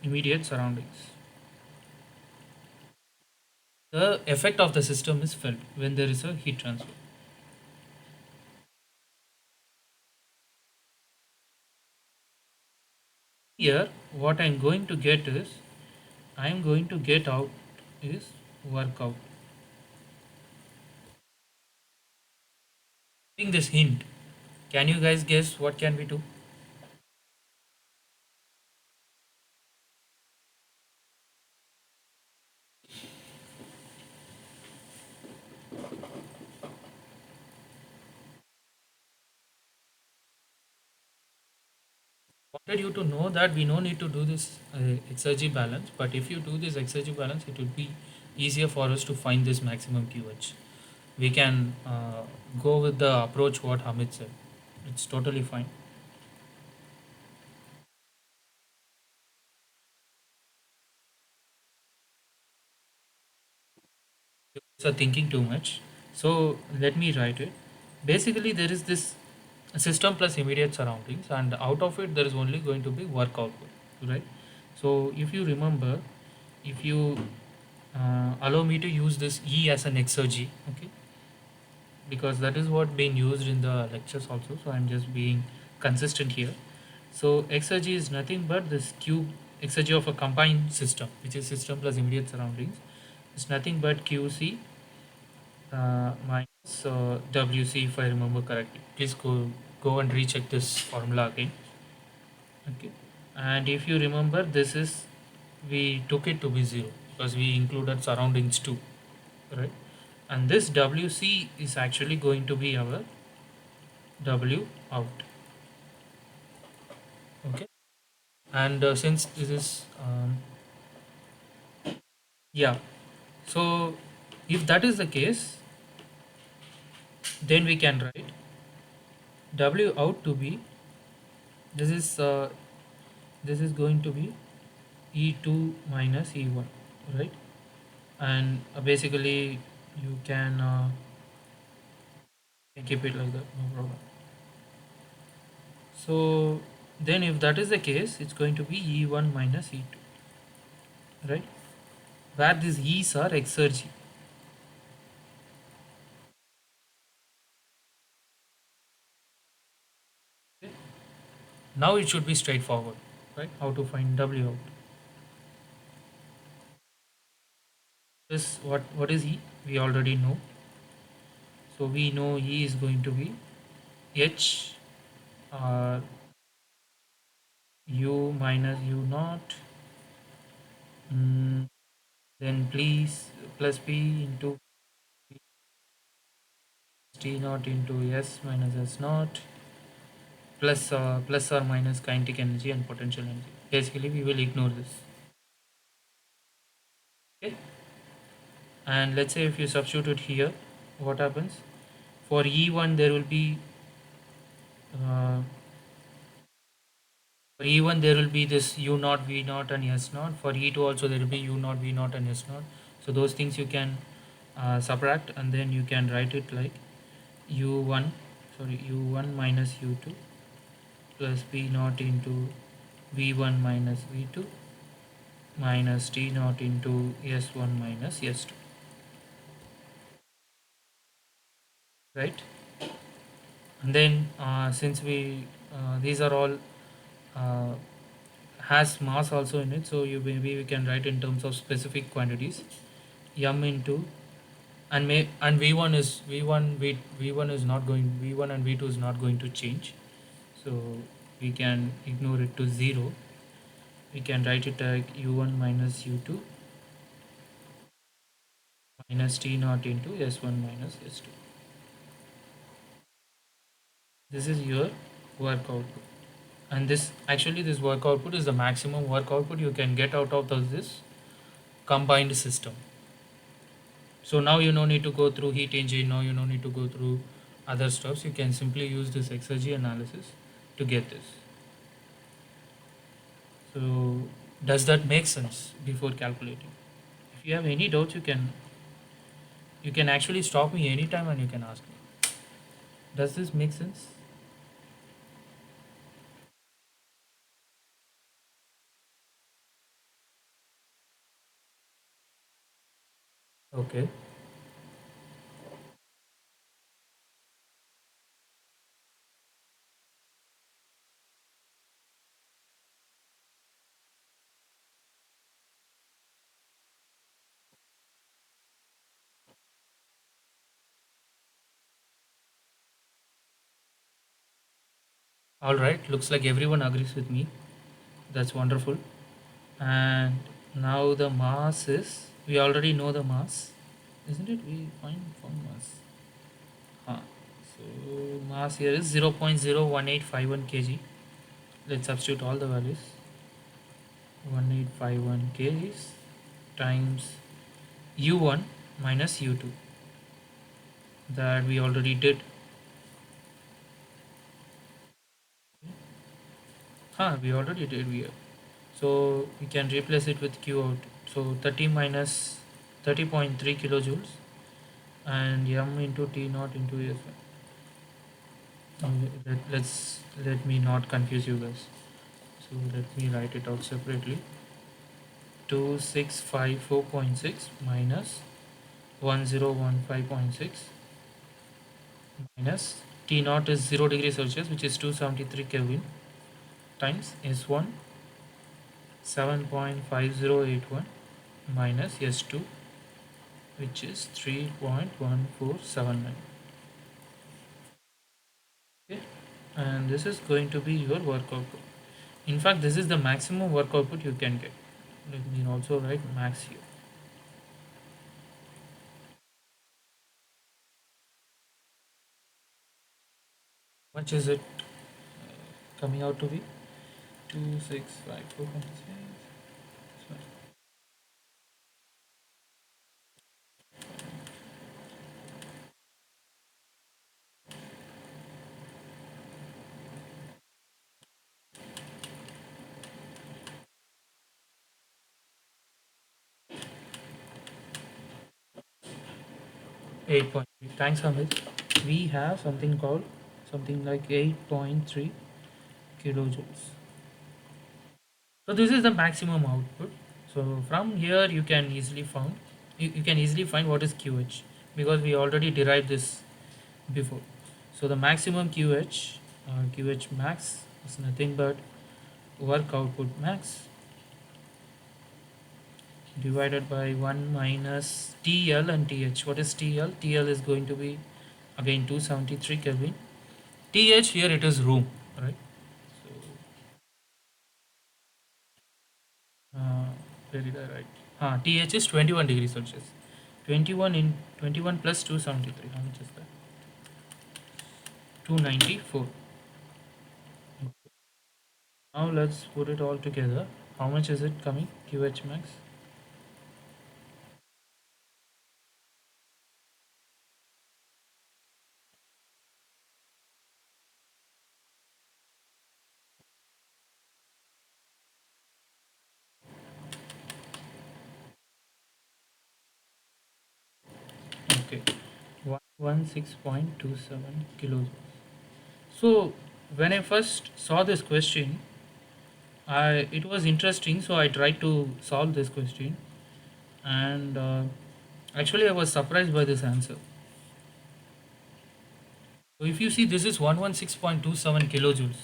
Speaker 1: immediate surroundings. The effect of the system is felt when there is a heat transfer. Here, what I'm going to get is, I'm going to get out is work out. Giving this hint, can you guys guess what can we do? Wanted you to know that we no need to do this exergy balance, but if you do this exergy balance, it will be easier for us to find this maximum QH. We can go with the approach what Hamid said. It's totally fine. You guys are thinking too much. So let me write it. Basically, there is this system plus immediate surroundings, and out of it, there is only going to be work output, right? So if you remember, if you allow me to use this E as an exergy, okay, because that is what being used in the lectures also. So I'm just being consistent here. So exergy is nothing but this cube exergy of a combined system, which is system plus immediate surroundings. It's nothing but QC minus WC, if I remember correctly. Please go and recheck this formula again. Okay, and if you remember, this is, we took it to be zero because we included surroundings too, right? And this WC is actually going to be our W out. Okay, and since this is yeah, so if that is the case, then we can write W out to be, this is going to be E2 minus E1, right? And basically you can keep it like that, no problem. So then if that is the case, it's going to be E1 minus E2, right? Where these E's are exergy. Okay? Now it should be straightforward, right? How to find W out. This, what is E? We already know. So we know E is going to be H or U minus U naught. Mm, then please plus P into T naught into S minus S naught plus or minus kinetic energy and potential energy. Basically, we will ignore this. Okay, and let's say if you substitute here, what happens? For E1 there will be uh, for E1 there will be this U naught, V naught, and S naught. For E2 also there will be U naught, V naught, and S naught. So those things you can subtract, and then you can write it like U1, sorry, U1 minus U2 plus P naught into V1 minus V2 minus T naught into S1 minus S2, right? And then since we these are all uh, has mass also in it, so you maybe we can write in terms of specific quantities, m into, and v1 is v1 is not going, v1 and v2 is not going to change, so we can ignore it to 0. We can write it like u1 minus u2 minus t naught into s1 minus s2. This is your work output, and this actually, this work output is the maximum work output you can get out of this combined system. So now you no need to go through heat engine, now you no need to go through other stuffs. You can simply use this exergy analysis to get this. So does that make sense before calculating? If you have any doubts, you can actually stop me anytime and you can ask me. Does this make sense? Okay. All right. Looks like everyone agrees with me. That's wonderful. And now the mass is, we already know the mass, isn't it? We found mass. Huh. So mass here is 0.01851 kg. Let's substitute all the values. 1851 kgs times u1 minus u2, that we already did. We already did here. So we can replace it with q out. So 30 minus 30.3 kilojoules and m into t naught into s. Let me not confuse you guys. So let me write it out separately. 2654.6 minus 1015.6 minus T naught is 0 degree Celsius, which is 273 Kelvin, times S1 7.5081 minus S2, which is 3.1479. Okay, and this is going to be your work output. In fact, this is the maximum work output you can get. Let me also write max here. How much is it coming out to be? 2654.6. 8.3. Thanks, Amit. We have something called something like 8.3 kilojoules. So this is the maximum output. So from here you can easily find what is QH, because we already derived this before. So the maximum QH max is nothing but work output max divided by 1 minus TL and TH. What is TL? TL is going to be again 273 Kelvin. TH here it is room, right? So where did I write? TH is 21 degrees Celsius. 21 in 21 plus 273. How much is that? 294. Now let's put it all together. How much is it coming? QH max. Okay, 116.27 kilos. So when I first saw this question, it was interesting. So I tried to solve this question, and actually I was surprised by this answer. So if you see, this is 116.27 kilojoules,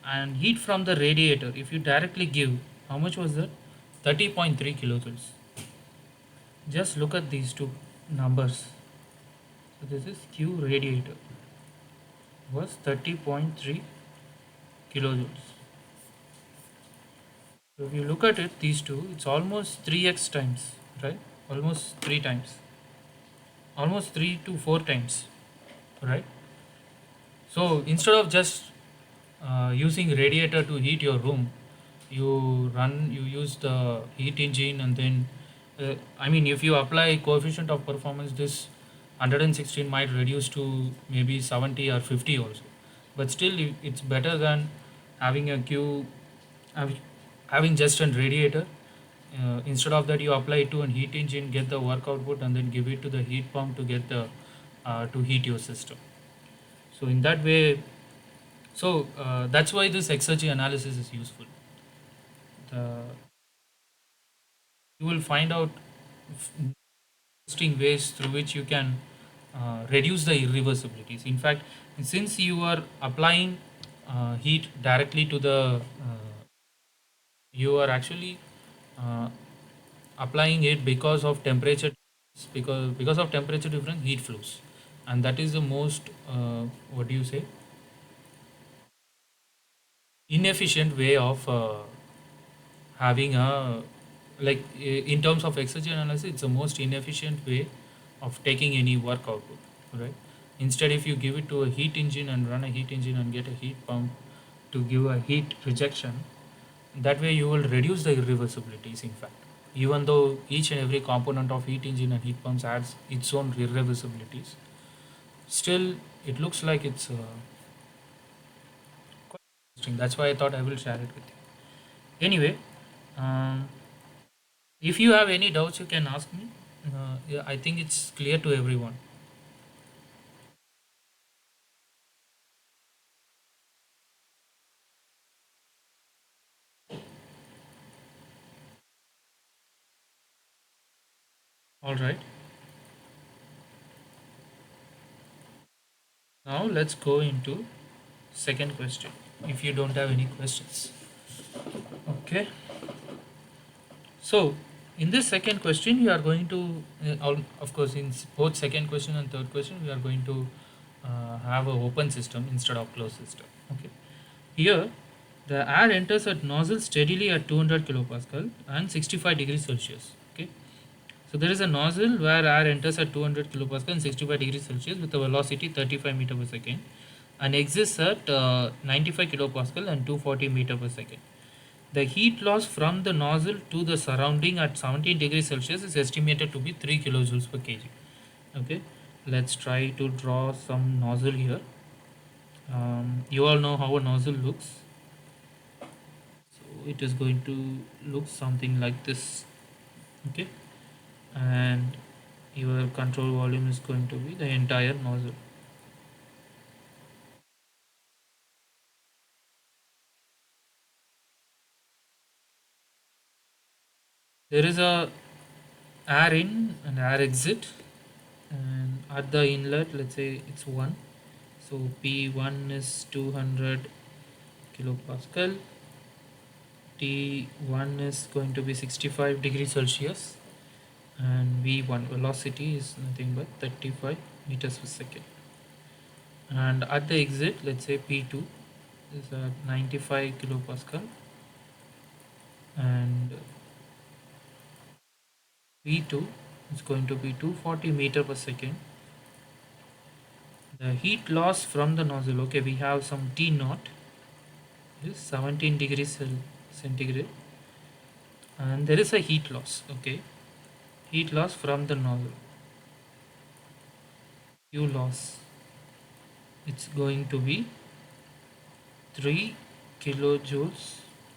Speaker 1: and heat from the radiator, if you directly give, how much was that? 30.3 kilojoules. Just look at these two numbers. So this is Q radiator was 30.3 kilojoules. So if you look at it, these two, it's almost 3x times, right? Almost 3 times, almost 3 to 4 times, right? So instead of just using radiator to heat your room, you use the heat engine, and then I mean, if you apply coefficient of performance, this 116 might reduce to maybe 70 or 50 also, but still it's better than having a q hav- having just a radiator. Instead of that, you apply it to a heat engine, get the work output, and then give it to the heat pump to get the to heat your system. So in that way, that's why this exergy analysis is useful. The, you will find out interesting ways through which you can reduce the irreversibilities. In fact, since you are applying heat directly to the, you are actually uh, applying it because of temperature, because of temperature difference, heat flows, and that is the most what do you say, inefficient way of having a, like in terms of exergy analysis, it's the most inefficient way of taking any work output, right? Instead, if you give it to a heat engine and run a heat engine and get a heat pump to give a heat rejection, that way you will reduce the irreversibilities. In fact, even though each and every component of heat engine and heat pumps adds its own irreversibilities, still it looks like it's quite interesting. That's why I thought I will share it with you. Anyway, um, if you have any doubts, you can ask me. Yeah, I think it's clear to everyone. All right. Now let's go into second question. If you don't have any questions, okay. So in this second question, you are going to, of course, in both second question and third question, we are going to have an open system instead of closed system. Okay. Here, the air enters at nozzle steadily at 200 kilopascal and 65 degrees Celsius. Okay. So there is a nozzle where air enters at 200 kilopascal and 65 degrees Celsius with a velocity 35 meter per second, and exits at 95 kilopascal and 240 meter per second. The heat loss from the nozzle to the surrounding at 17 degrees Celsius is estimated to be 3 kilojoules per kg. Okay, let's try to draw some nozzle here. You all know how a nozzle looks. So it is going to look something like this. Okay, and your control volume is going to be the entire nozzle. There is a air in and air exit, and at the inlet, let's say it's 1. So P1 is 200 kilopascal, T1 is going to be 65 degrees Celsius, and V1 velocity is nothing but 35 meters per second. And at the exit, let's say P2 is at 95 kilopascal, and V2 is going to be 240 meter per second. The heat loss from the nozzle, okay, we have some T naught is 17 degrees centigrade, and there is a heat loss. Okay, heat loss from the nozzle, Q loss, it's going to be 3 kilojoules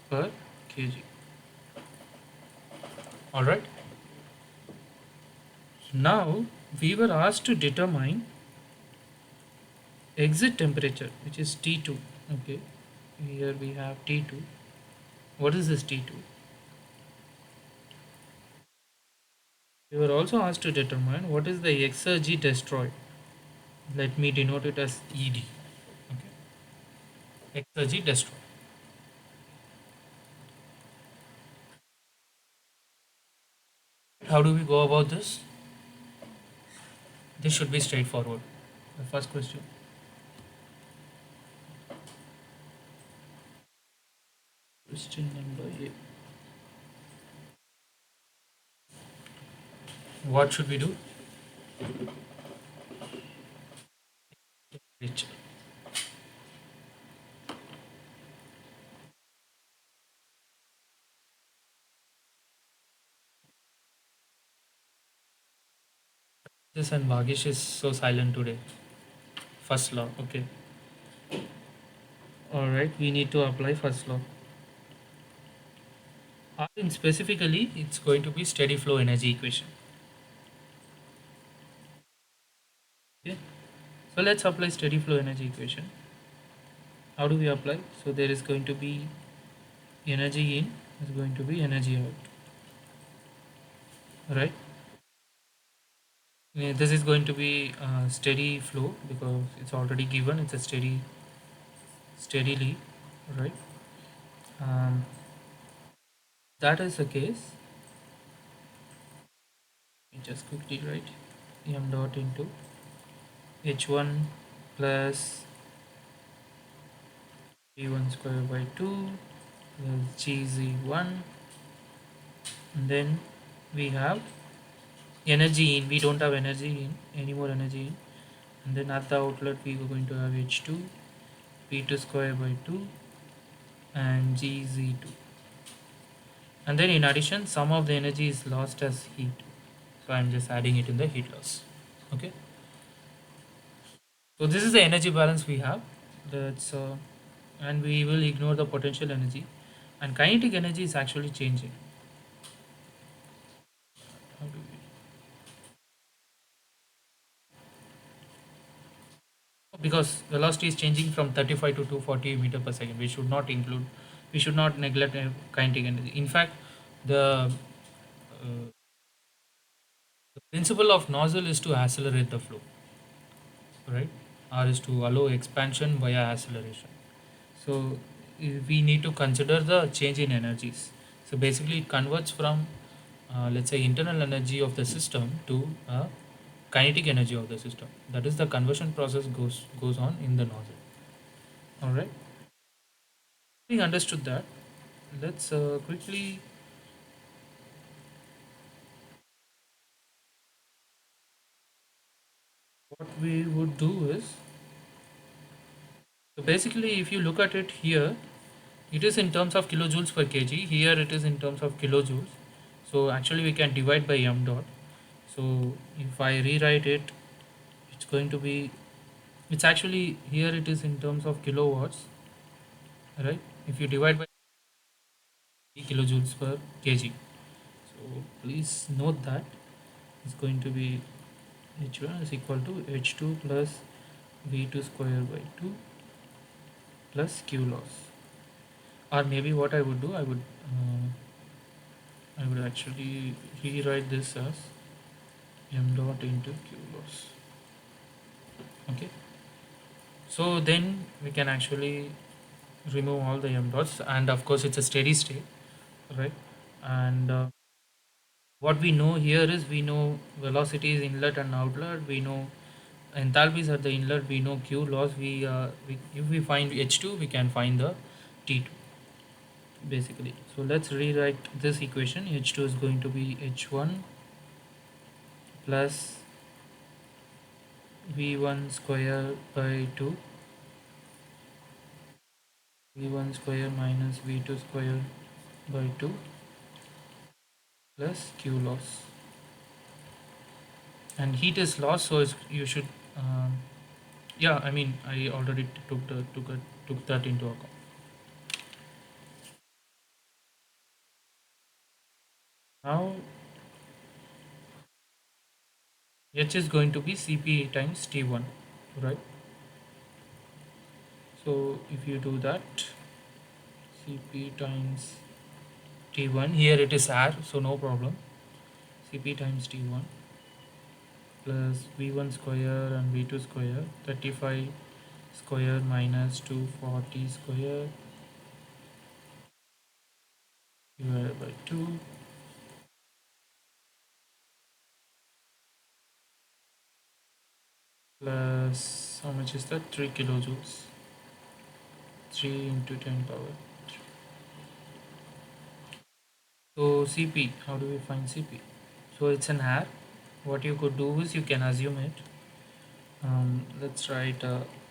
Speaker 1: per kg. All right. Now we were asked to determine exit temperature, which is T2. Okay, here we have T2. What is this T2? We were also asked to determine what is the exergy destroyed. Let me denote it as ED. Okay, exergy destroyed. How do we go about this? This should be straightforward. The first question. Question number A. What should we do? Temperature. This and Bhagesh is so silent today. First law. Okay. All right. We need to apply first law. In specifically, it's going to be steady flow energy equation. Okay. So let's apply steady flow energy equation. How do we apply? So there is going to be energy in, is going to be energy out. Right. This is going to be a steady flow because it's already given. It's a steadily, right? Um, that is the case. We just quickly write m dot into h1 plus v1 square by 2 plus gz1, and then we have energy in. We don't have energy in, any more energy in, and then at the outlet we are going to have h2 p2 square by 2 and gz2, and then in addition some of the energy is lost as heat, so I'm just adding it in the heat loss. Okay, so this is the energy balance we have. That's And we will ignore the potential energy, and kinetic energy is actually changing. How do we, because velocity is changing from 35 to 240 meter per second. We should not neglect kinetic energy. In fact, the principle of nozzle is to accelerate the flow, right? Or is to allow expansion via acceleration. So we need to consider the change in energies. So basically, it converts from let's say internal energy of the system to kinetic energy of the system. That is the conversion process goes on in the nozzle. All right. We understood that. Let's quickly. What we would do is, so basically, if you look at it here, it is in terms of kilojoules per kg. Here it is in terms of kilojoules. So actually, we can divide by m dot. So if I rewrite it, it's going to be. It's actually here. It is in terms of kilowatts, right? If you divide by kilojoules per kg. So please note that it's going to be h1 is equal to h2 plus v2 square by 2 plus q loss. Or maybe what I would do, I would actually rewrite this as m dot into q loss. Okay. So then we can actually remove all the m dots, and of course it's a steady state, right? And what we know here is we know velocity is inlet and outlet. We know enthalpies at the inlet. We know q loss. We if we find h2, we can find the t2 basically. So let's rewrite this equation. H2 is going to be h1 plus v1 square by 2, v1 square minus v2 square by 2 plus q loss. And heat is lost, so you should yeah, I mean I already took that into account. Now h is going to be cp times t1, right? So if you do that, cp times t1, here it is r, so no problem. Cp times t1 plus v1 square and v2 square, 35 square minus 240 square divided by 2 plus how much is that? 3 kilojoules. 3 into 10 power 3. So Cp, how do we find Cp? So it's an R. What you could do is you can assume it. Let's write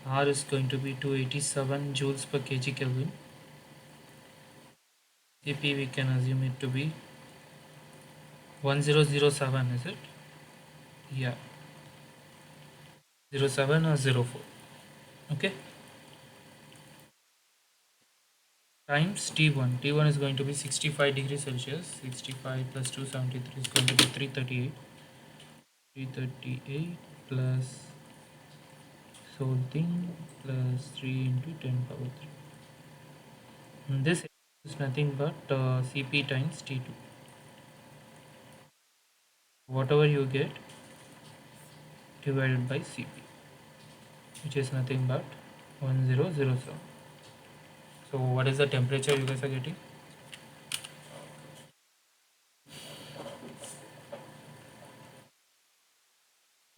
Speaker 1: R is going to be 287 joules per kg Kelvin. Cp we can assume it to be 1007, is it? Yeah, 07 or 04. Okay. Times T1. T1 is going to be 65 degrees Celsius. 65 plus 273 is going to be 338. 338 plus something plus 3 into 10 power 3. And this is nothing but Cp times T2. Whatever you get, divided by Cp, which is nothing but 1007. So what is the temperature you guys are getting?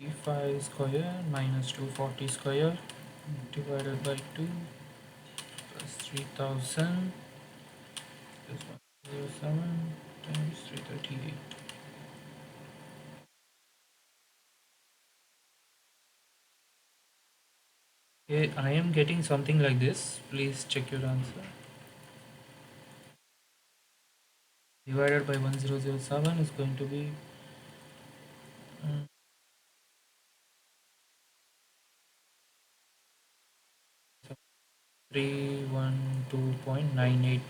Speaker 1: 35 square minus 240 square divided by 2 plus 3000 plus 107 times 338. Okay, I am getting something like this. Please check your answer. Divided by 1007 is going to be mm, 312.98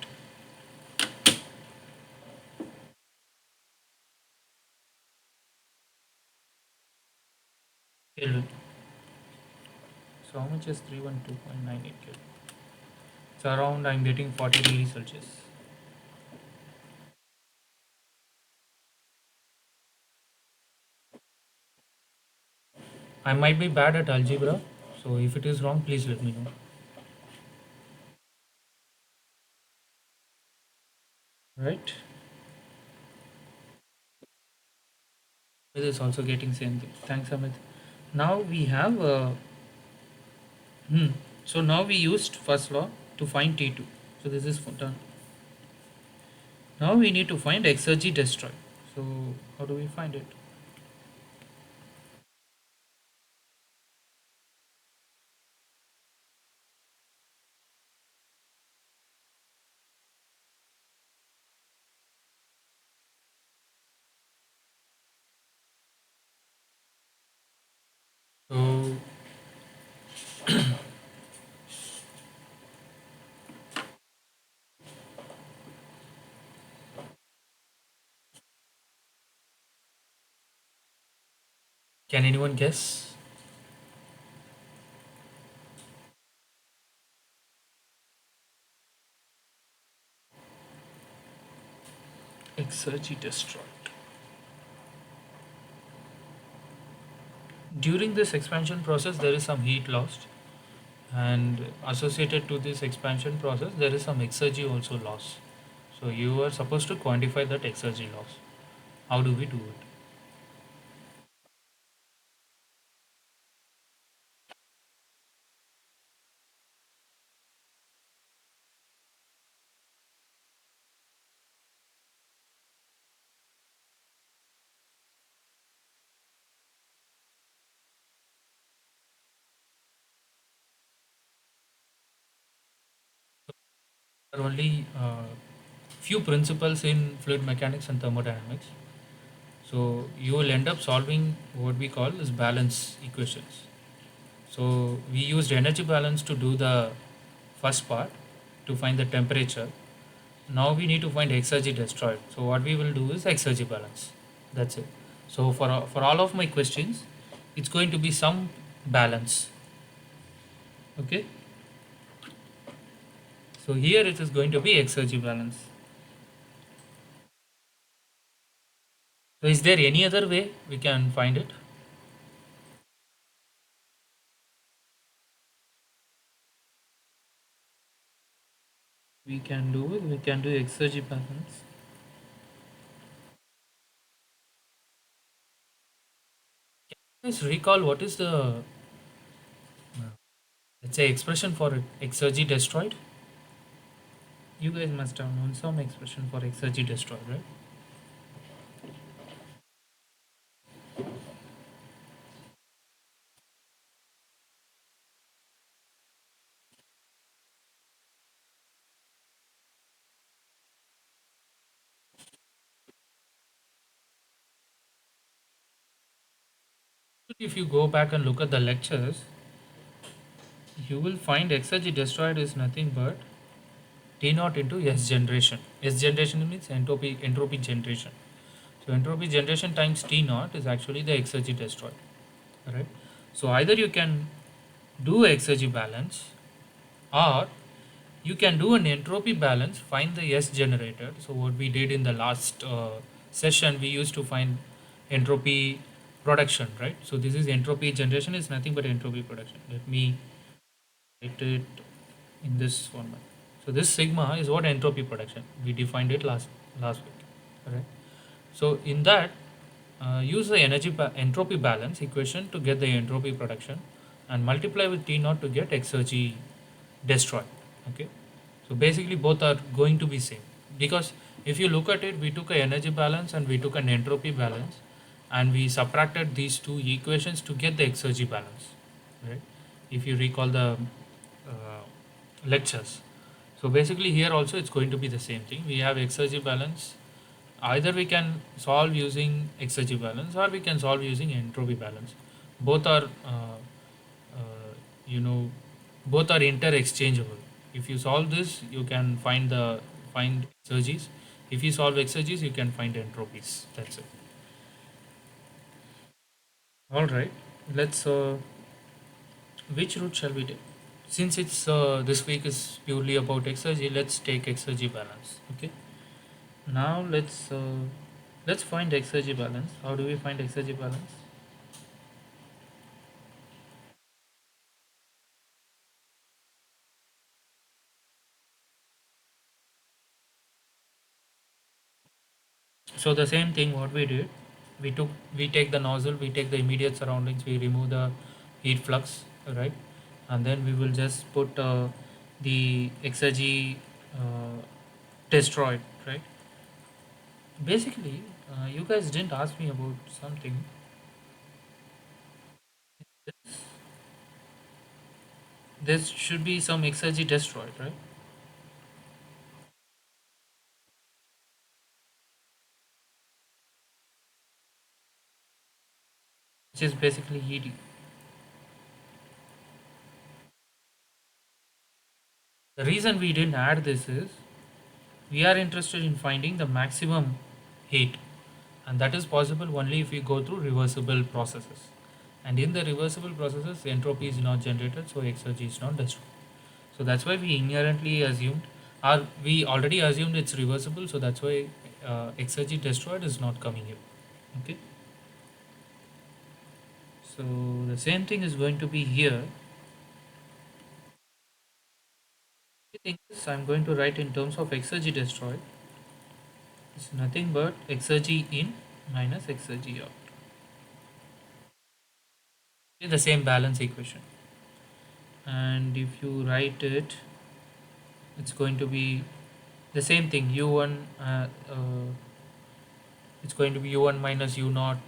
Speaker 1: Kelvin. So how much is 312.98 Kelvin? It's around, I'm getting 40 degrees Celsius. I might be bad at algebra, so if it is wrong, please let me know. Right? It is also getting same thing. Thanks, Amit. Now we have so now we used first law to find T2. So this is done. Now we need to find exergy destroy. So how do we find it? So can anyone guess? Exergy destroyed. During this expansion process, there is some heat lost, and associated to this expansion process, there is some exergy also lost. So you are supposed to quantify that exergy loss. How do we do it? There are only few principles in fluid mechanics and thermodynamics. So you will end up solving what we call as balance equations. So we used energy balance to do the first part to find the temperature. Now we need to find exergy destroyed. So what we will do is exergy balance. That's it. So for all of my questions, it's going to be some balance. Okay. So here it is going to be exergy balance. So is there any other way we can find it? We can do it. We can do exergy balance. Please recall what is the let's say expression for exergy destroyed. You guys must have known some expression for exergy destroyed, right? If you go back and look at the lectures, you will find exergy destroyed is nothing but T naught into S generation. S generation means entropy generation. So entropy generation times T naught is actually the exergy destroyed. Right? So either you can do exergy balance, or you can do an entropy balance, find the S generated. So what we did in the last session, we used to find entropy production, right? So this is entropy generation is nothing but entropy production. Let me write it in this format. So this sigma is what entropy production. We defined it last week, right? So in that, use the entropy balance equation to get the entropy production, and multiply with T naught to get exergy destroy. Okay, so basically both are going to be same, because if you look at it, we took a energy balance and we took an entropy balance, and we subtracted these two equations to get the exergy balance, right? If you recall the lectures. So basically here also it's going to be the same thing. We have exergy balance. Either we can solve using exergy balance, or we can solve using entropy balance. Both are you know both are inter-exchangeable. If you solve this, you can find exergies. If you solve exergies, you can find entropies. That's it. All right. Let's. Which route shall we take? Since it's this week is purely about exergy, let's take exergy balance. Okay. Now let's find exergy balance. How do we find exergy balance? So the same thing what we did, we take the nozzle, we take the immediate surroundings, we remove the heat flux, right? And then we will just put the exergy uh, destroyed, right? Basically, you guys didn't ask me about something. There should be some exergy destroyed, right? Which is basically ED. The reason we didn't add this is we are interested in finding the maximum heat, and that is possible only if we go through reversible processes. And in the reversible processes, entropy is not generated, so exergy is not destroyed. So that's why we inherently assumed, or we already assumed it's reversible, so that's why exergy destroyed is not coming here. Okay, so the same thing is going to be here. The thing is, I'm going to write in terms of exergy destroyed. It's nothing but exergy in minus exergy out. Okay, the same balance equation. And if you write it, it's going to be the same thing. U1, it's going to be U1 minus U naught,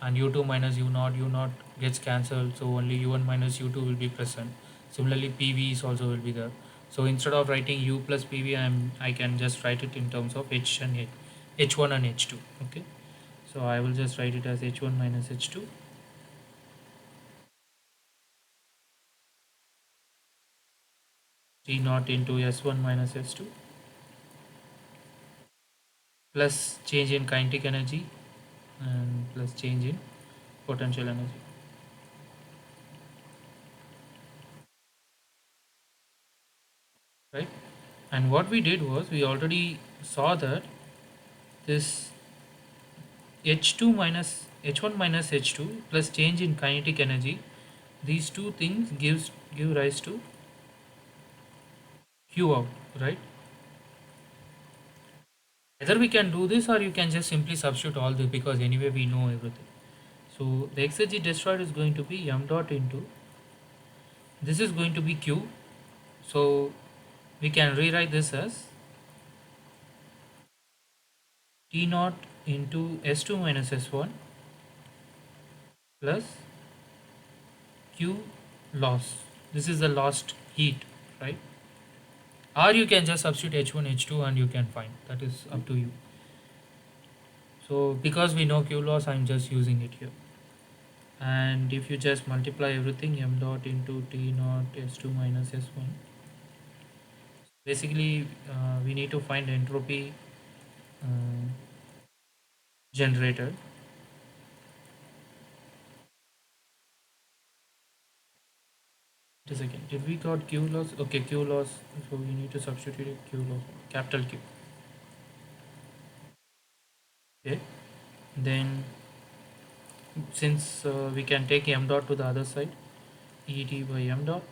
Speaker 1: and U2 minus U naught. U naught gets cancelled, so only U1 minus U2 will be present. Similarly, PV is also will be there. So instead of writing U plus PV, I can just write it in terms of H and H, H1 and H2. Okay, so I will just write it as H1 minus H2 T naught into S1 minus S2 plus change in kinetic energy and plus change in potential energy, right? And what we did was we already saw that this H2 minus H1 minus H2 plus change in kinetic energy, these two things give rise to Q out, right? Either we can do this, or you can just simply substitute all this, because anyway we know everything. So the exergy destroyed is going to be m dot into, this is going to be Q. So we can rewrite this as T naught into S2 minus S1 plus Q loss. This is the lost heat, right? Or you can just substitute H1, H2 and you can find. That is up to you. So because we know Q loss, I'm just using it here. And if you just multiply everything, m dot into T naught S2 minus S1. Basically, we need to find entropy uh, generated. Just a second. Did we got Q loss? Okay, Q loss. So we need to substitute Q loss, capital Q. Okay. Then since we can take m dot to the other side, Et by m dot,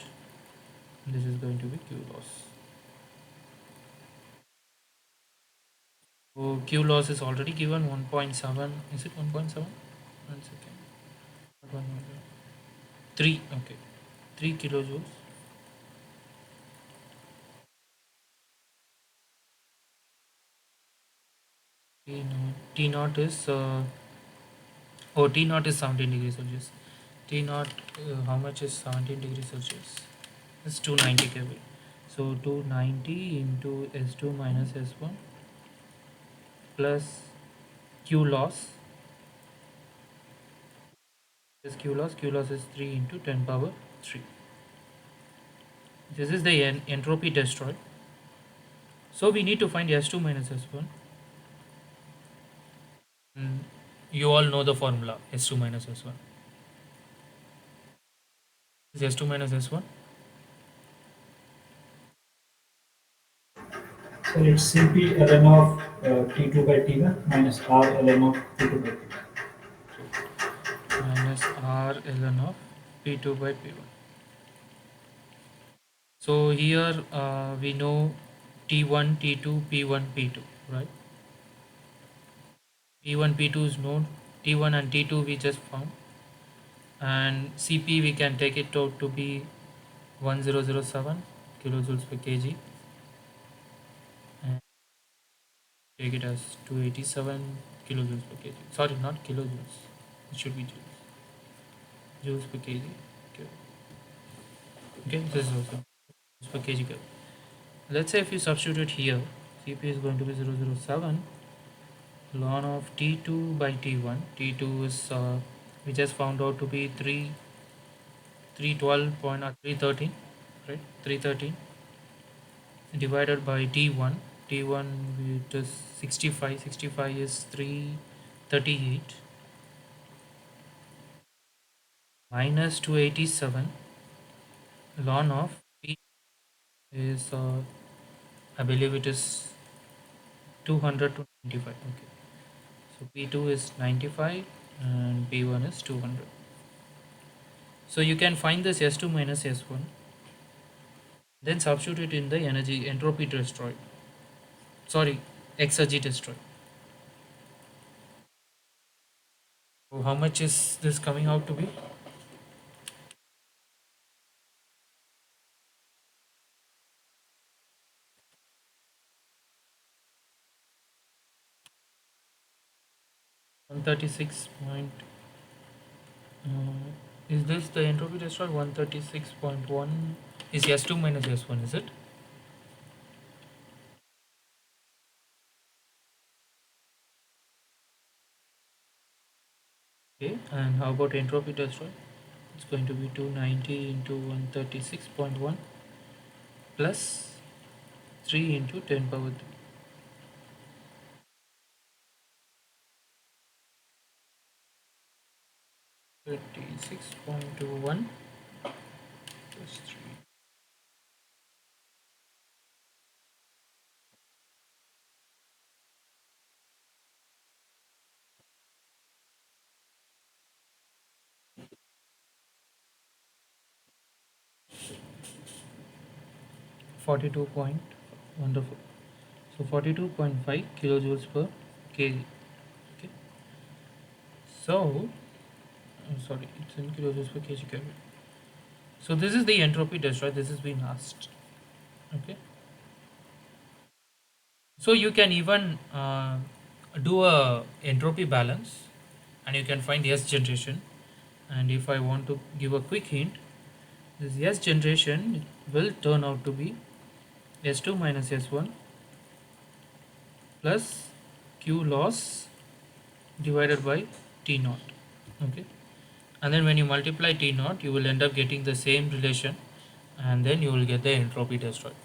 Speaker 1: this is going to be Q loss. So Q loss is already given 1.7. Is it 1.7? 1 second. Not 3. Okay. 3 kilojoules. T naught is T naught is 17 degrees Celsius. T naught, how much is 17 degrees Celsius? It's 290 Kelvin. So 290 into S2 minus S1 plus Q loss. Q loss is 3 into 10 power 3. This is the entropy destroyed. So we need to find S2 minus S1. Mm, you all know the formula S2 minus S1. Is S2 minus S1?
Speaker 2: So it's Cp ln of T2 by T1 minus R ln of T2 by T1.
Speaker 1: Minus R ln of P2 by P1. So here we know T1, T2, P1, P2, right? P1, P2 is known. T1 and T2 we just found. And Cp we can take it out to be 1007 kilojoules per kg. And take it as 287 kilojoules per kg. Sorry, not kilojoules. It should be joules. Joules per kg. Okay, okay, this is also joules per kg. Let's say if you substitute here, Cp is going to be 007 ln of T2 by T1. T2 is we just found out to be 313, right? 313 divided by T1. T1 it is 65. 65 is 338 minus 287 ln of P is I believe it is 200 to 95. Okay, so P2 is 95 and P1 is 200. So you can find this S2 minus S1, then substitute it in the energy entropy destroyed. Sorry, exergy destroyed. So how much is this coming out to be? 136 point. Is this the entropy destroyed? 136.1 is S2 minus S1, is it? Okay, and how about entropy destroyed? It's going to be 290 into 136.1 plus 3 into 10 power 3. 36.21 plus 3. 42 point. Wonderful. So 42.5 kilojoules per kg. Okay. So, sorry, it's in kilojoules per kg Kelvin. So this is the entropy destroyed. This has been asked. Okay. So you can even do a entropy balance, and you can find S generation. And if I want to give a quick hint, this S generation will turn out to be S2 minus S1 plus Q loss divided by T naught. Okay, and then when you multiply T naught, you will end up getting the same relation, and then you will get the entropy destroyed.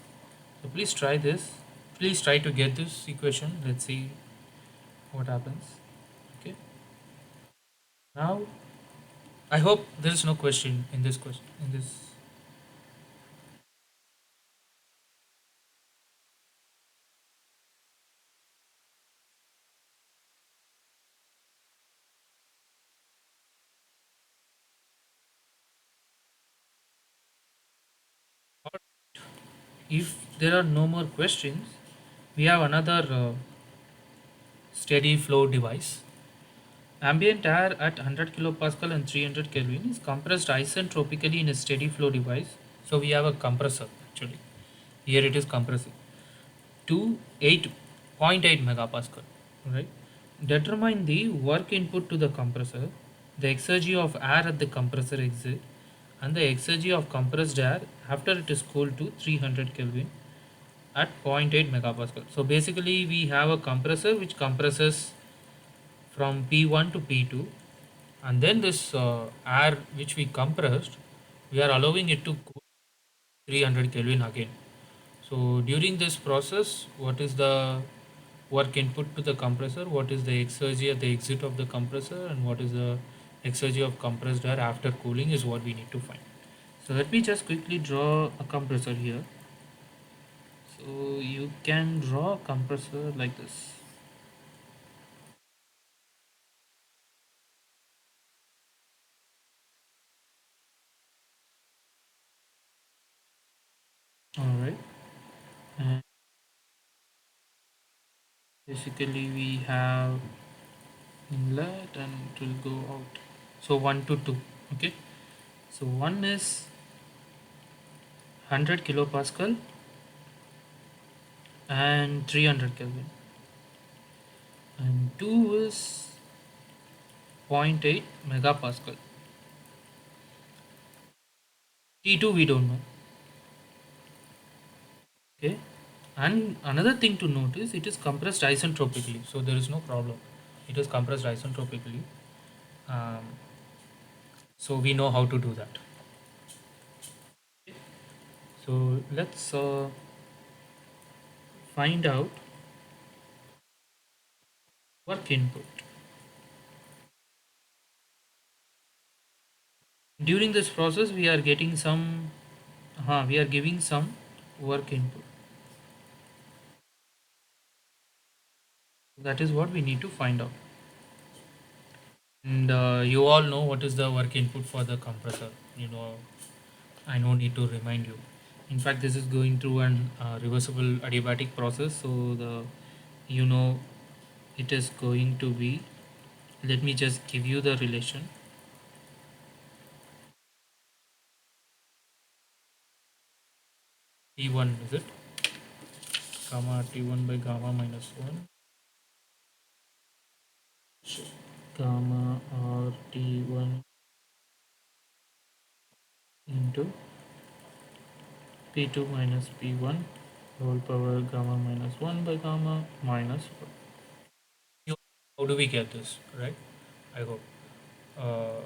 Speaker 1: So please try this. Please try to get this equation. Let's see what happens. Okay. Now I hope there is no question in this question. In this, if there are no more questions, we have another steady flow device. Ambient air at 100 kilopascal and 300 Kelvin is compressed isentropically in a steady flow device. So we have a compressor actually. Here it is compressing to 8.8 megapascal, right? Determine the work input to the compressor, the exergy of air at the compressor exit, and the exergy of compressed air after it is cooled to 300 Kelvin at 0.8 megapascal. So basically, we have a compressor which compresses from P1 to P2, and then this air which we compressed, we are allowing it to cool 300 Kelvin again. So during this process, what is the work input to the compressor, what is the exergy at the exit of the compressor, and what is the exergy of compressed air after cooling is what we need to find. So let me just quickly draw a compressor here. So you can draw a compressor like this. All right, and basically we have inlet and it will go out. So 1 to 2. Okay, so one is 100 kilopascal and 300 Kelvin, and 2 is zero point 0.8 megapascal. T2 we don't know. Okay, and another thing to note is it is compressed isentropically, so there is no problem. It is compressed isentropically, um, so we know how to do that. Okay. So let's find out work input. During this process, we are getting some, we are giving some work input. That is what we need to find out. And you all know what is the work input for the compressor. You know, I no need to remind you. In fact, this is going through an reversible adiabatic process. So the, you know, it is going to be. Let me just give you the relation. T1 is it? Gamma T1 by gamma minus 1. Gamma or T1 into P2 minus P1 whole power gamma minus 1 by gamma minus 1. How do we get this, right? I hope. Uh,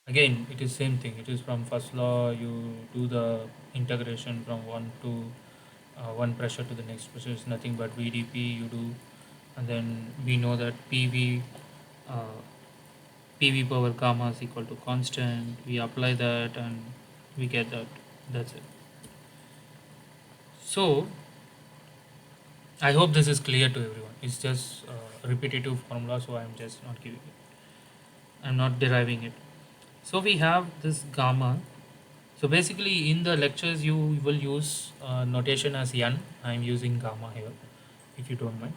Speaker 1: Again, it is same thing. It is from first law. You do the integration from one to one pressure to the next pressure. It's nothing but VdP. You do, and then we know that uh, PV power gamma is equal to constant. We apply that, and we get that. That's it. So I hope this is clear to everyone. It's just repetitive formula, so I'm just not giving it. I'm not deriving it. So we have this gamma. So basically, in the lectures, you will use notation as n. I'm using gamma here, if you don't mind.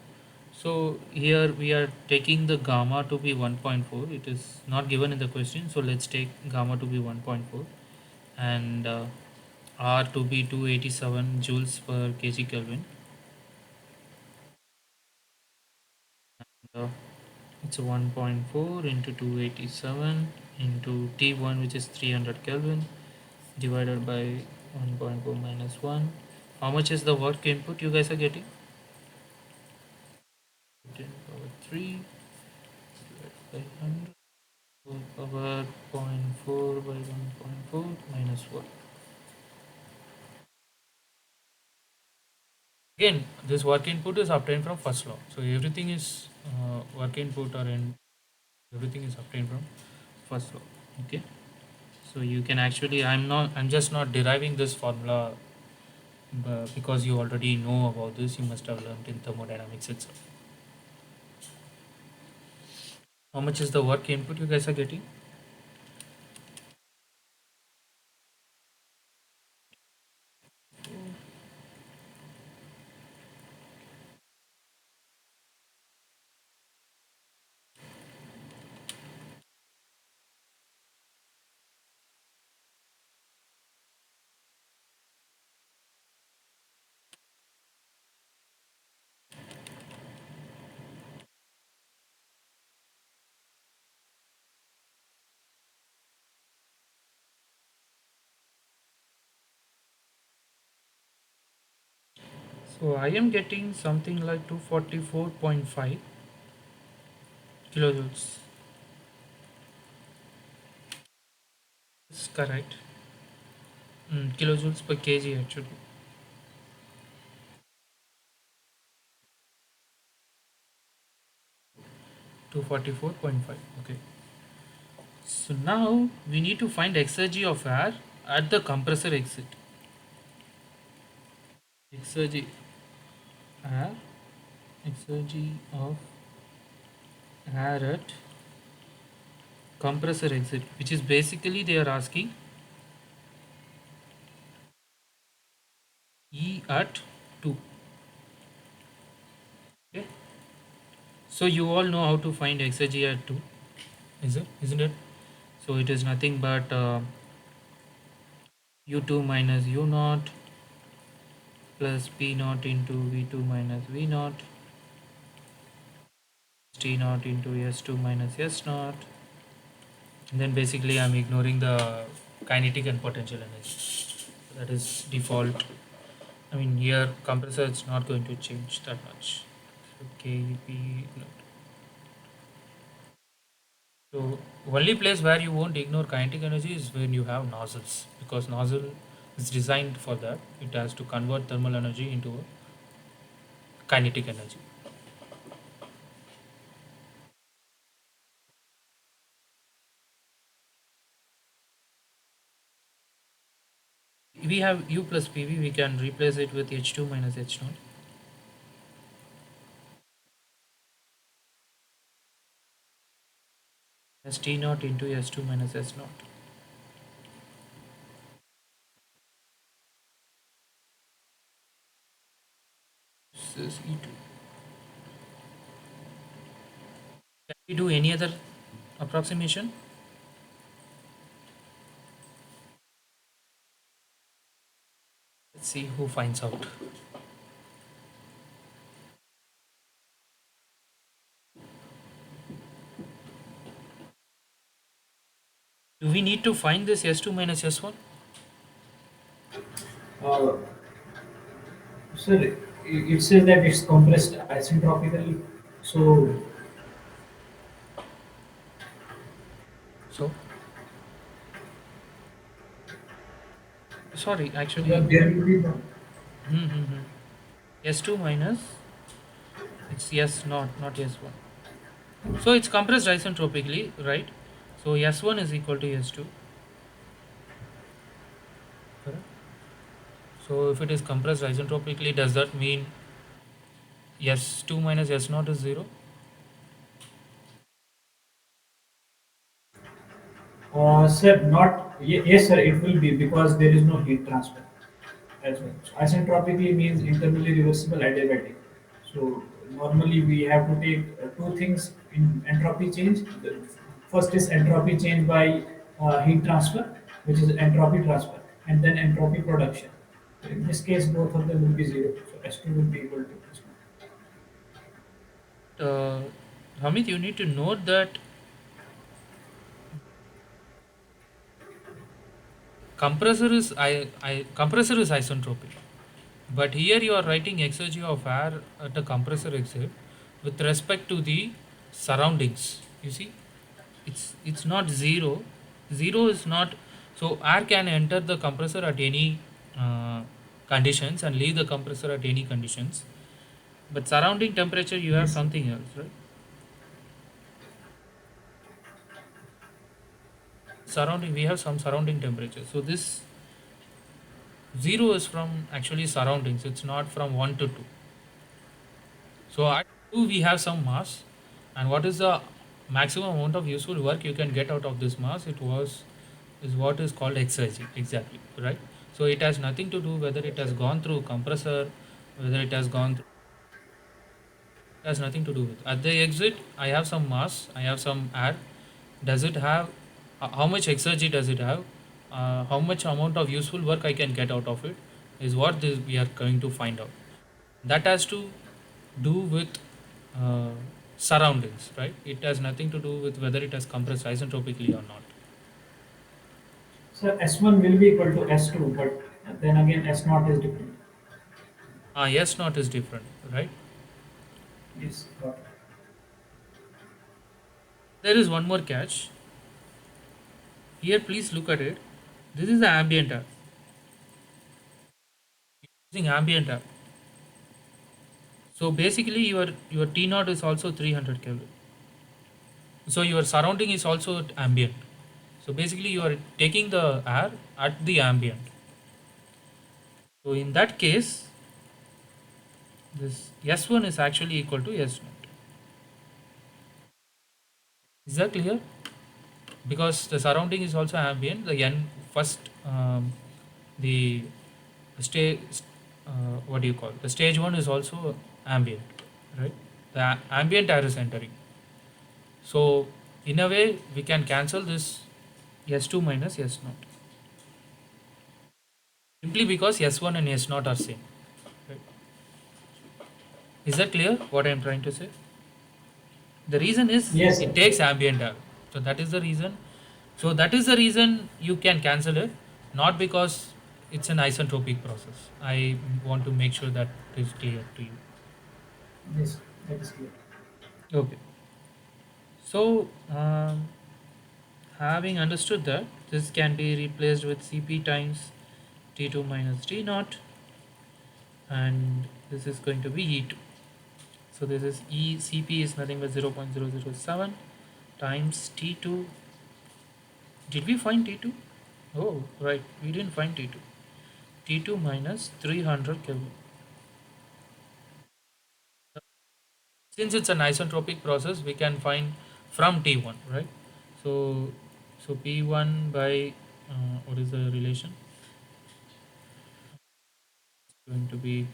Speaker 1: So here we are taking the gamma to be 1.4. It is not given in the question, so let's take gamma to be 1.4 and R to be 287 joules per kg Kelvin. Uh, it's 1.4 into 287 into T1, which is 300 Kelvin, divided by 1.4 minus 1. How much is the work input you guys are getting? 10 power 3 divided by 100 whole power zero point 0.4 by 1.4 minus 1. Again, this work input is obtained from first law. So everything is work input or in everything is obtained from first law. Okay. So you can actually, I'm just not deriving this formula because you already know about this. You must have learned in thermodynamics itself. How much is the work input you guys are getting? So I am getting something like 244.5 kilojoules. Is correct. Kilojoules per kg actually. 244.5. Okay. So now we need to find exergy of air at the compressor exit. Exergy air, exergy of air at compressor exit, which is basically they are asking E at 2. Okay. So you all know how to find exergy at 2, is it? Isn't it? So it is nothing but U2 minus U naught plus P naught into V2 minus V naught, T naught into S2 minus S naught. And then basically I'm ignoring the kinetic and potential energy. That is default. I mean here compressor is not going to change that much. So Kp naught. So only place where you won't ignore kinetic energy is when you have nozzles, because nozzle is designed for that. It has to convert thermal energy into kinetic energy. We have U plus PV, we can replace it with H2 minus H naught. As T naught into S2 minus S naught. This is E2. Can we do any other approximation? Let's see who finds out. Do we need to find this S2 minus S1?
Speaker 2: Uh, Sir, it says that it's compressed isentropically. So
Speaker 1: So, sorry,
Speaker 2: there
Speaker 1: actually,
Speaker 2: will be no.
Speaker 1: S2 minus, it's S naught, not S1. So it's compressed isentropically, right? So S1 is equal to S2, correct? So if it is compressed isentropically, does that mean S2 minus S naught is 0?
Speaker 2: Sir, not yes, sir. It will be because there is no heat transfer as well. So isentropically means internally reversible adiabatic. So normally we have to take two things in entropy change. The first is entropy change by heat transfer, which is entropy transfer, and then entropy production. So in this case, both of them will be zero. So S2 will be equal to S1.
Speaker 1: Uh, Hamid, you need to note that compressor is isentropic. But here you are writing exergy of air at a compressor exit with respect to the surroundings. You see, it's not zero. Zero is not, so air can enter the compressor at any conditions and leave the compressor at any conditions. But surrounding temperature, you have
Speaker 2: Yes, sir.
Speaker 1: something else, right? Surrounding, we have some surrounding temperature. So this zero is from actually surroundings. It's not from 1 to 2. So at 2 we have some mass, and what is the maximum amount of useful work you can get out of this mass? It was is what is called exergy, exactly, right? So it has nothing to do whether it has gone through compressor, whether it has gone through, it has nothing to do with. At the exit, I have some mass, I have some air. Does it have how much exergy does it have? How much amount of useful work I can get out of it is what this we are going to find out. That has to do with uh, surroundings, right? It has nothing to do with whether it has compressed isentropically or not.
Speaker 2: So S1 will be equal to S2, but then again S0 is different.
Speaker 1: S naught is different, right?
Speaker 2: Yes, got it.
Speaker 1: There is one more catch. Here, please look at it. This is the ambient air. Using ambient air. So basically, your T naught is also 300 Kelvin. So your surrounding is also ambient. So basically, you are taking the air at the ambient. So in that case, this S1 is actually equal to S naught. Is that clear? Because the surrounding is also ambient. The N first, the stage, what do you call the stage one is also ambient, right? The ambient air is entering. So in a way, we can cancel this S2 minus S naught simply because S1 and S naught are same. Right? Is that clear? What I am trying to say? The reason is
Speaker 2: Yes,
Speaker 1: it
Speaker 2: sir.
Speaker 1: takes ambient air. So that is the reason. So that is the reason you can cancel it, not because it's an isentropic process. I want to make sure that is clear to you.
Speaker 2: Yes, that is clear.
Speaker 1: Okay. So having understood that, this can be replaced with Cp times T2 minus T naught, and this is going to be E2. So this is Cp is nothing but 0.007 times T2. Did we find T2? Oh, right, we didn't find T2. T2 minus 300 Kelvin. Since it's an isentropic process, we can find from T1, right? So, so P1 by what is the relation? Going to be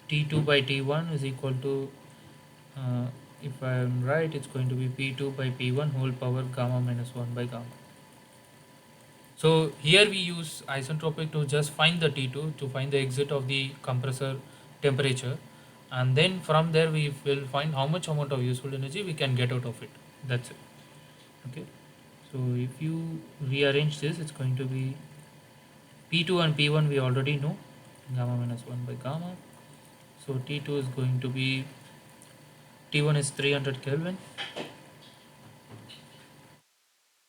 Speaker 1: T2 by T1 is equal to, uh, if I am right, it's going to be P2 by P1 whole power gamma minus 1 by gamma. So here we use isentropic to just find the T2 to find the exit of the compressor temperature, and then from there we will find how much amount of useful energy we can get out of it. That's it. Okay. So if you rearrange this, it's going to be P2 and P1 we already know, gamma minus 1 by gamma. So T2 is going to be, T1 is 300 Kelvin,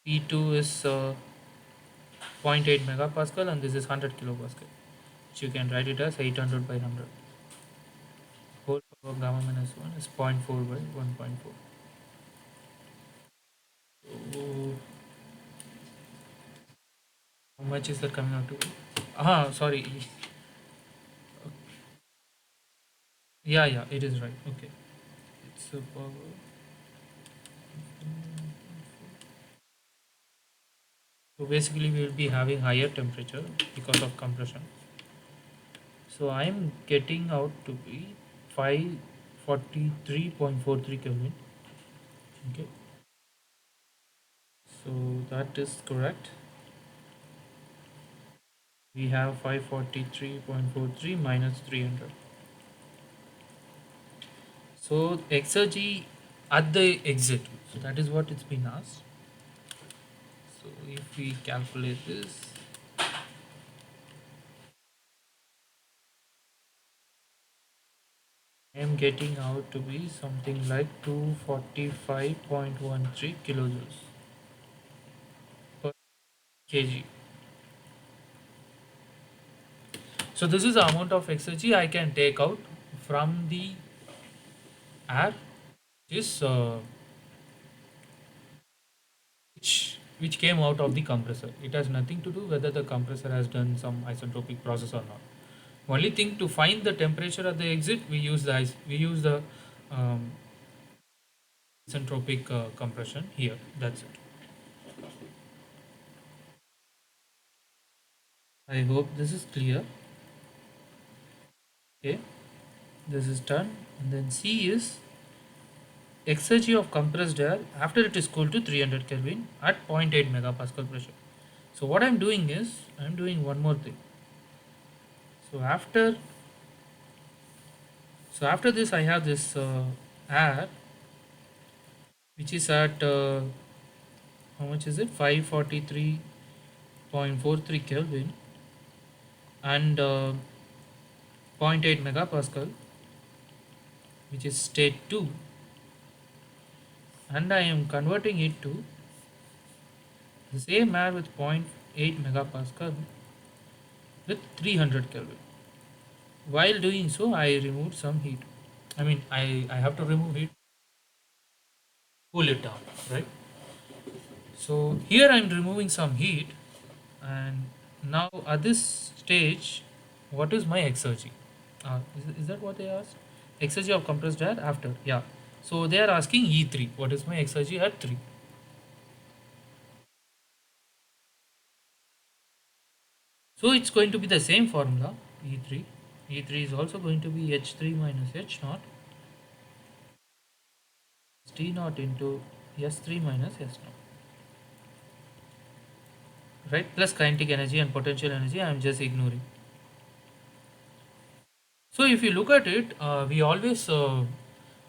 Speaker 1: P2 is zero point 0.8 megapascal, and this is 100 kilopascal. So you can write it as 800 by 100. Whole power gamma minus 1 is zero point 0.4 by 1.4. So how much is that coming out to be? Sorry. Yeah, yeah, it is right. Okay. It's a power. So basically we will be having higher temperature because of compression. So I am getting out to be 543.43 Kelvin. Okay. So that is correct. We have 543.43 minus 300. So exergy at the exit. So that is what it's been asked. So if we calculate this, I am getting out to be something like 245.13 kilojoules per kg. So this is the amount of exergy I can take out from the air, is which came out of the compressor. It has nothing to do whether the compressor has done some isentropic process or not. Only thing, to find the temperature at the exit, we use the um, isentropic compression here. That's it. I hope this is clear. Okay, this is done. And then C is exergy of compressed air after it is cooled to 300 Kelvin at zero point 0.8 megapascal pressure. So what I'm doing is I'm doing one more thing. So after this I have this air which is at how much is it, 543.43 Kelvin, and 0.8 megapascal, which is state 2, and I am converting it to the same air with 0.8 megapascal with 300 Kelvin. While doing so, I removed some heat. I have to remove heat, cool it down, right? So here I'm removing some heat, and now at this stage, what is my exergy? Is that what they asked? Exergy of compressed air after, yeah. So they are asking E3. What is my exergy at 3? So it's going to be the same formula, E3. E3 is also going to be H3 minus H naught, T naught into S3 minus S naught, right? Plus kinetic energy and potential energy, I am just ignoring. So if you look at it, we always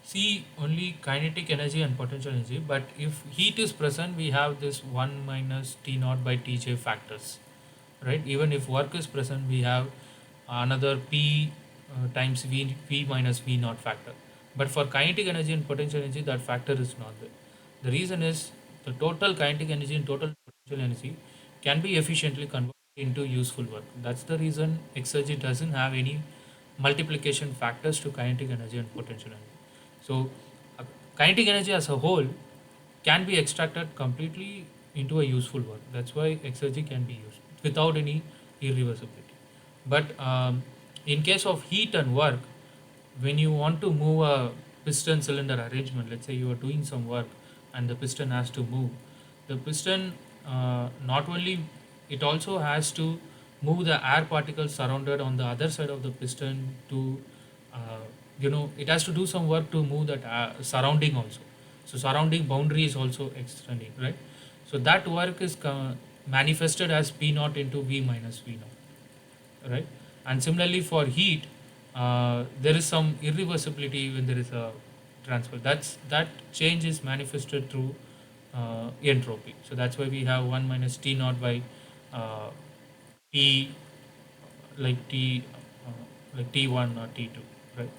Speaker 1: see only kinetic energy and potential energy, but if heat is present, we have this 1 minus T naught by Tj factors, right? Even if work is present, we have another P times V minus V naught factor. But for kinetic energy and potential energy, that factor is not there. The reason is the total kinetic energy and total potential energy can be efficiently converted into useful work. That's the reason exergy doesn't have any multiplication factors to kinetic energy and potential energy. So, uh, kinetic energy as a whole can be extracted completely into a useful work. That's why exergy can be used without any irreversibility. But in case of heat and work, when you want to move a piston cylinder arrangement, let's say you are doing some work and the piston has to move, the piston not only, it also has to move the air particles surrounded on the other side of the piston to it has to do some work to move that surrounding also. So surrounding boundary is also extending, right? So that work is manifested as P naught into V minus V naught, right? And similarly for heat, there is some irreversibility when there is a transfer. That change is manifested through entropy. So that's why we have 1 minus T naught by uh, T, like T, like T1 or T2, right?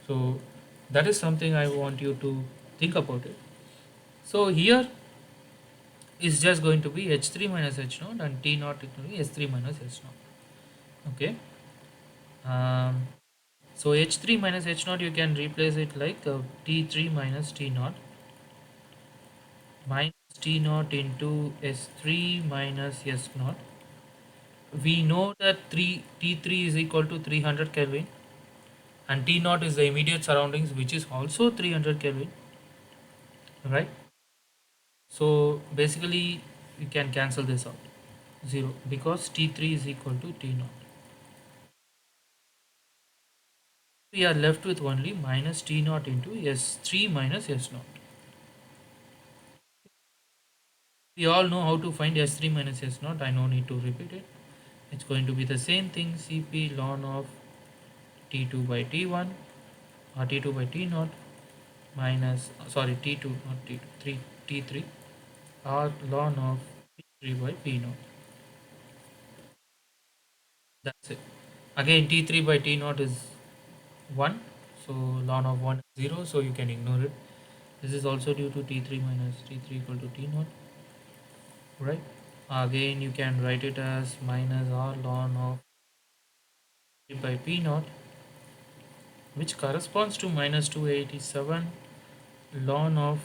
Speaker 1: So that is something I want you to think about it. So here is just going to be H3 minus H naught, and T naught is going to be S3 minus S naught. Okay. Um, so H3 minus H naught, you can replace it like T3 minus T naught minus T naught into S3 minus S naught. We know that T3 is equal to 300 Kelvin, and T naught is the immediate surroundings, which is also 300 Kelvin, right? So basically you can cancel this out, 0, because T3 is equal to T naught. We are left with only minus T naught into S3 minus S naught. We all know how to find S3 minus S naught. I no need to repeat it. It's going to be the same thing, Cp ln of T2 by T1 or T2 by T naught minus, sorry, T2 not T2, 3, T3 or ln of T3 by P naught. That's it. Again, T3 by T naught is 1, so ln of 1 is 0, so you can ignore it. This is also due to T3 minus T3 equal to T naught, right? Again, you can write it as minus R ln of P by P naught, which corresponds to minus 287 ln of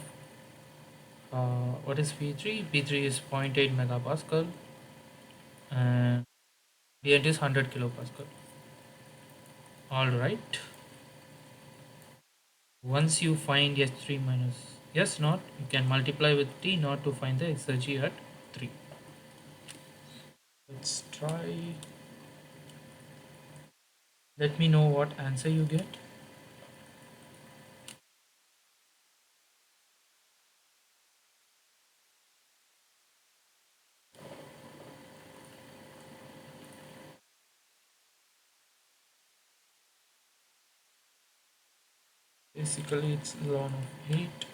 Speaker 1: what is P3? P3 is 0.8 megapascal, and Dnt is 100 kilopascal. All right. Once you find S3 minus S naught, you can multiply with T naught to find the exergy at 3. Let's try. Let me know what answer you get. Basically, it's ln of 8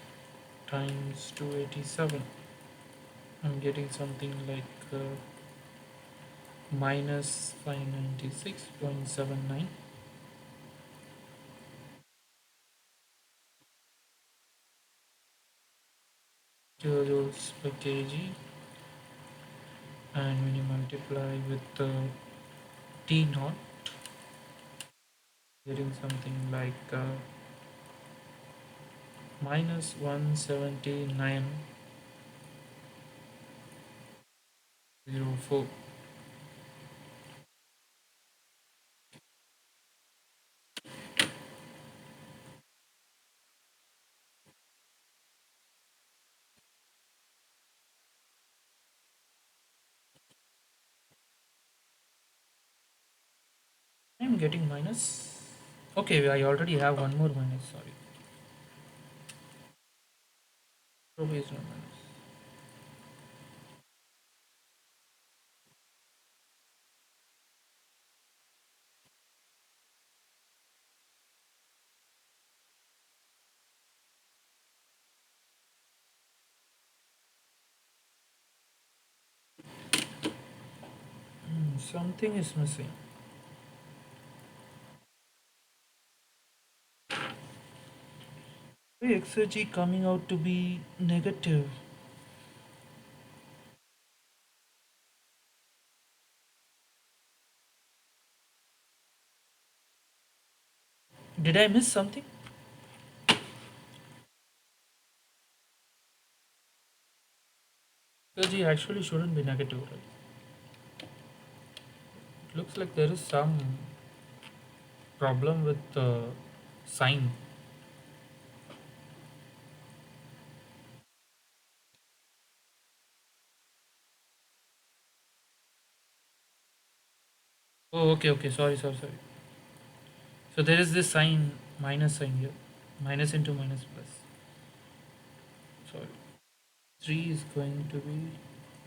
Speaker 1: times 287. I'm getting something like minus 596.79. kilojoules per kg, and when you multiply with T naught, getting something like minus 179.04. I'm getting minus. Okay, I already have one more minus. Sorry, probably is not minus. Something is missing. Why exergy coming out to be negative? Did I miss something? Exergy actually shouldn't be negative, right? It looks like there is some problem with the sign. Oh, okay, okay. Sorry, sorry, sorry. So there is this sign, minus sign here. Minus into minus plus. Sorry. 3 is going to be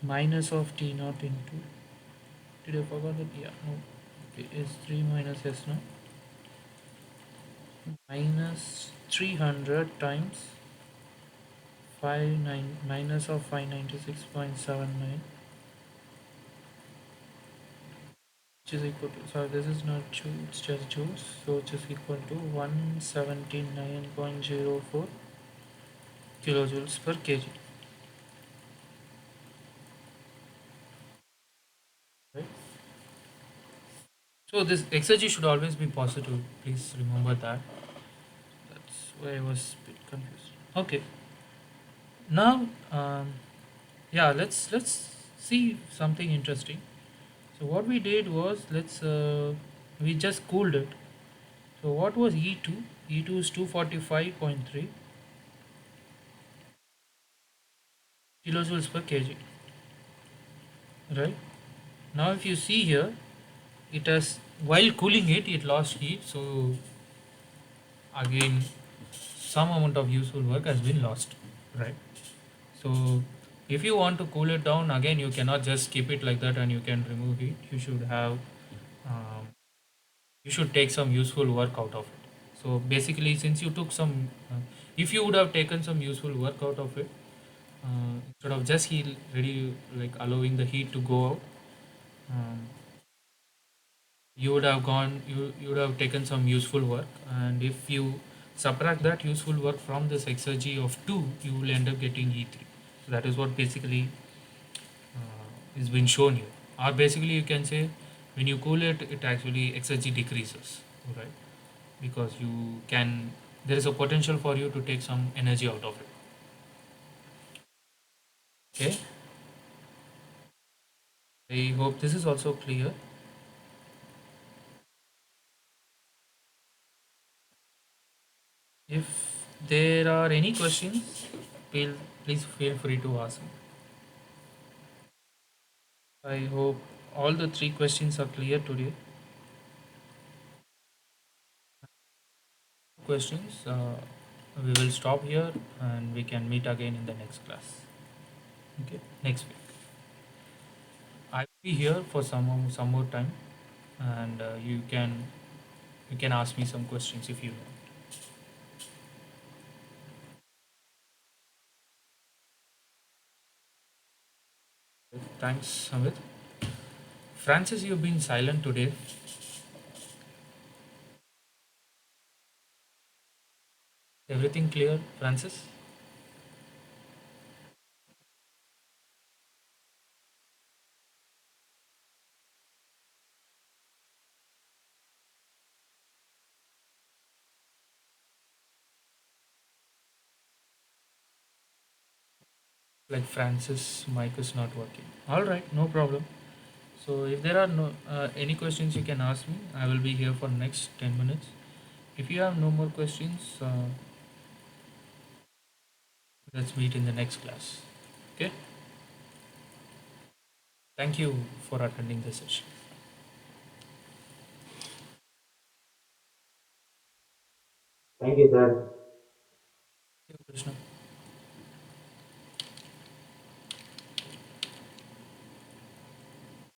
Speaker 1: minus of T naught into. Did I forget that? Yeah, no. Okay, S3 minus S naught. Minus 300 times 59 minus of 596.79, which is equal to, sorry, this is not joule, it's just joules, so which is equal to 179.04 kilojoules per kg, right? So this exergy should always be positive, please remember that. That's why I was a bit confused. Okay, now yeah, let's see something interesting. So what we did was, we just cooled it. So what was E2? E2 is 245.3 kilojoules per kg, right? Now if you see here, it has, while cooling it, it lost heat. So again, some amount of useful work has been lost, right? So if you want to cool it down, again, you cannot just keep it like that and you can remove heat. You should have, um, you should take some useful work out of it. So basically, since you took some, if you would have taken some useful work out of it, instead of just heat ready, like allowing the heat to go out, um, you would have gone, you would have taken some useful work, and if you subtract that useful work from this exergy of 2, you will end up getting E3. So that is what basically is being shown here. Or basically you can say, when you cool it, it actually exergy decreases, right? Because you can, there is a potential for you to take some energy out of it. Okay, I hope this is also clear. If there are any questions, please feel free to ask me. I hope all the three questions are clear today. Questions, we will stop here and we can meet again in the next class. Okay, next week. I'll be here for some more time, and you can ask me some questions if you want. Thanks, Amit. Francis, you've been silent today. Everything clear, Francis? Like Francis, mic is not working. All right, no problem. So if there are no any questions, you can ask me. I will be here for next 10 minutes. If you have no more questions, let's meet in the next class. Okay. Thank you for attending the session.
Speaker 4: Thank you, sir.
Speaker 1: Thank you, Krishna.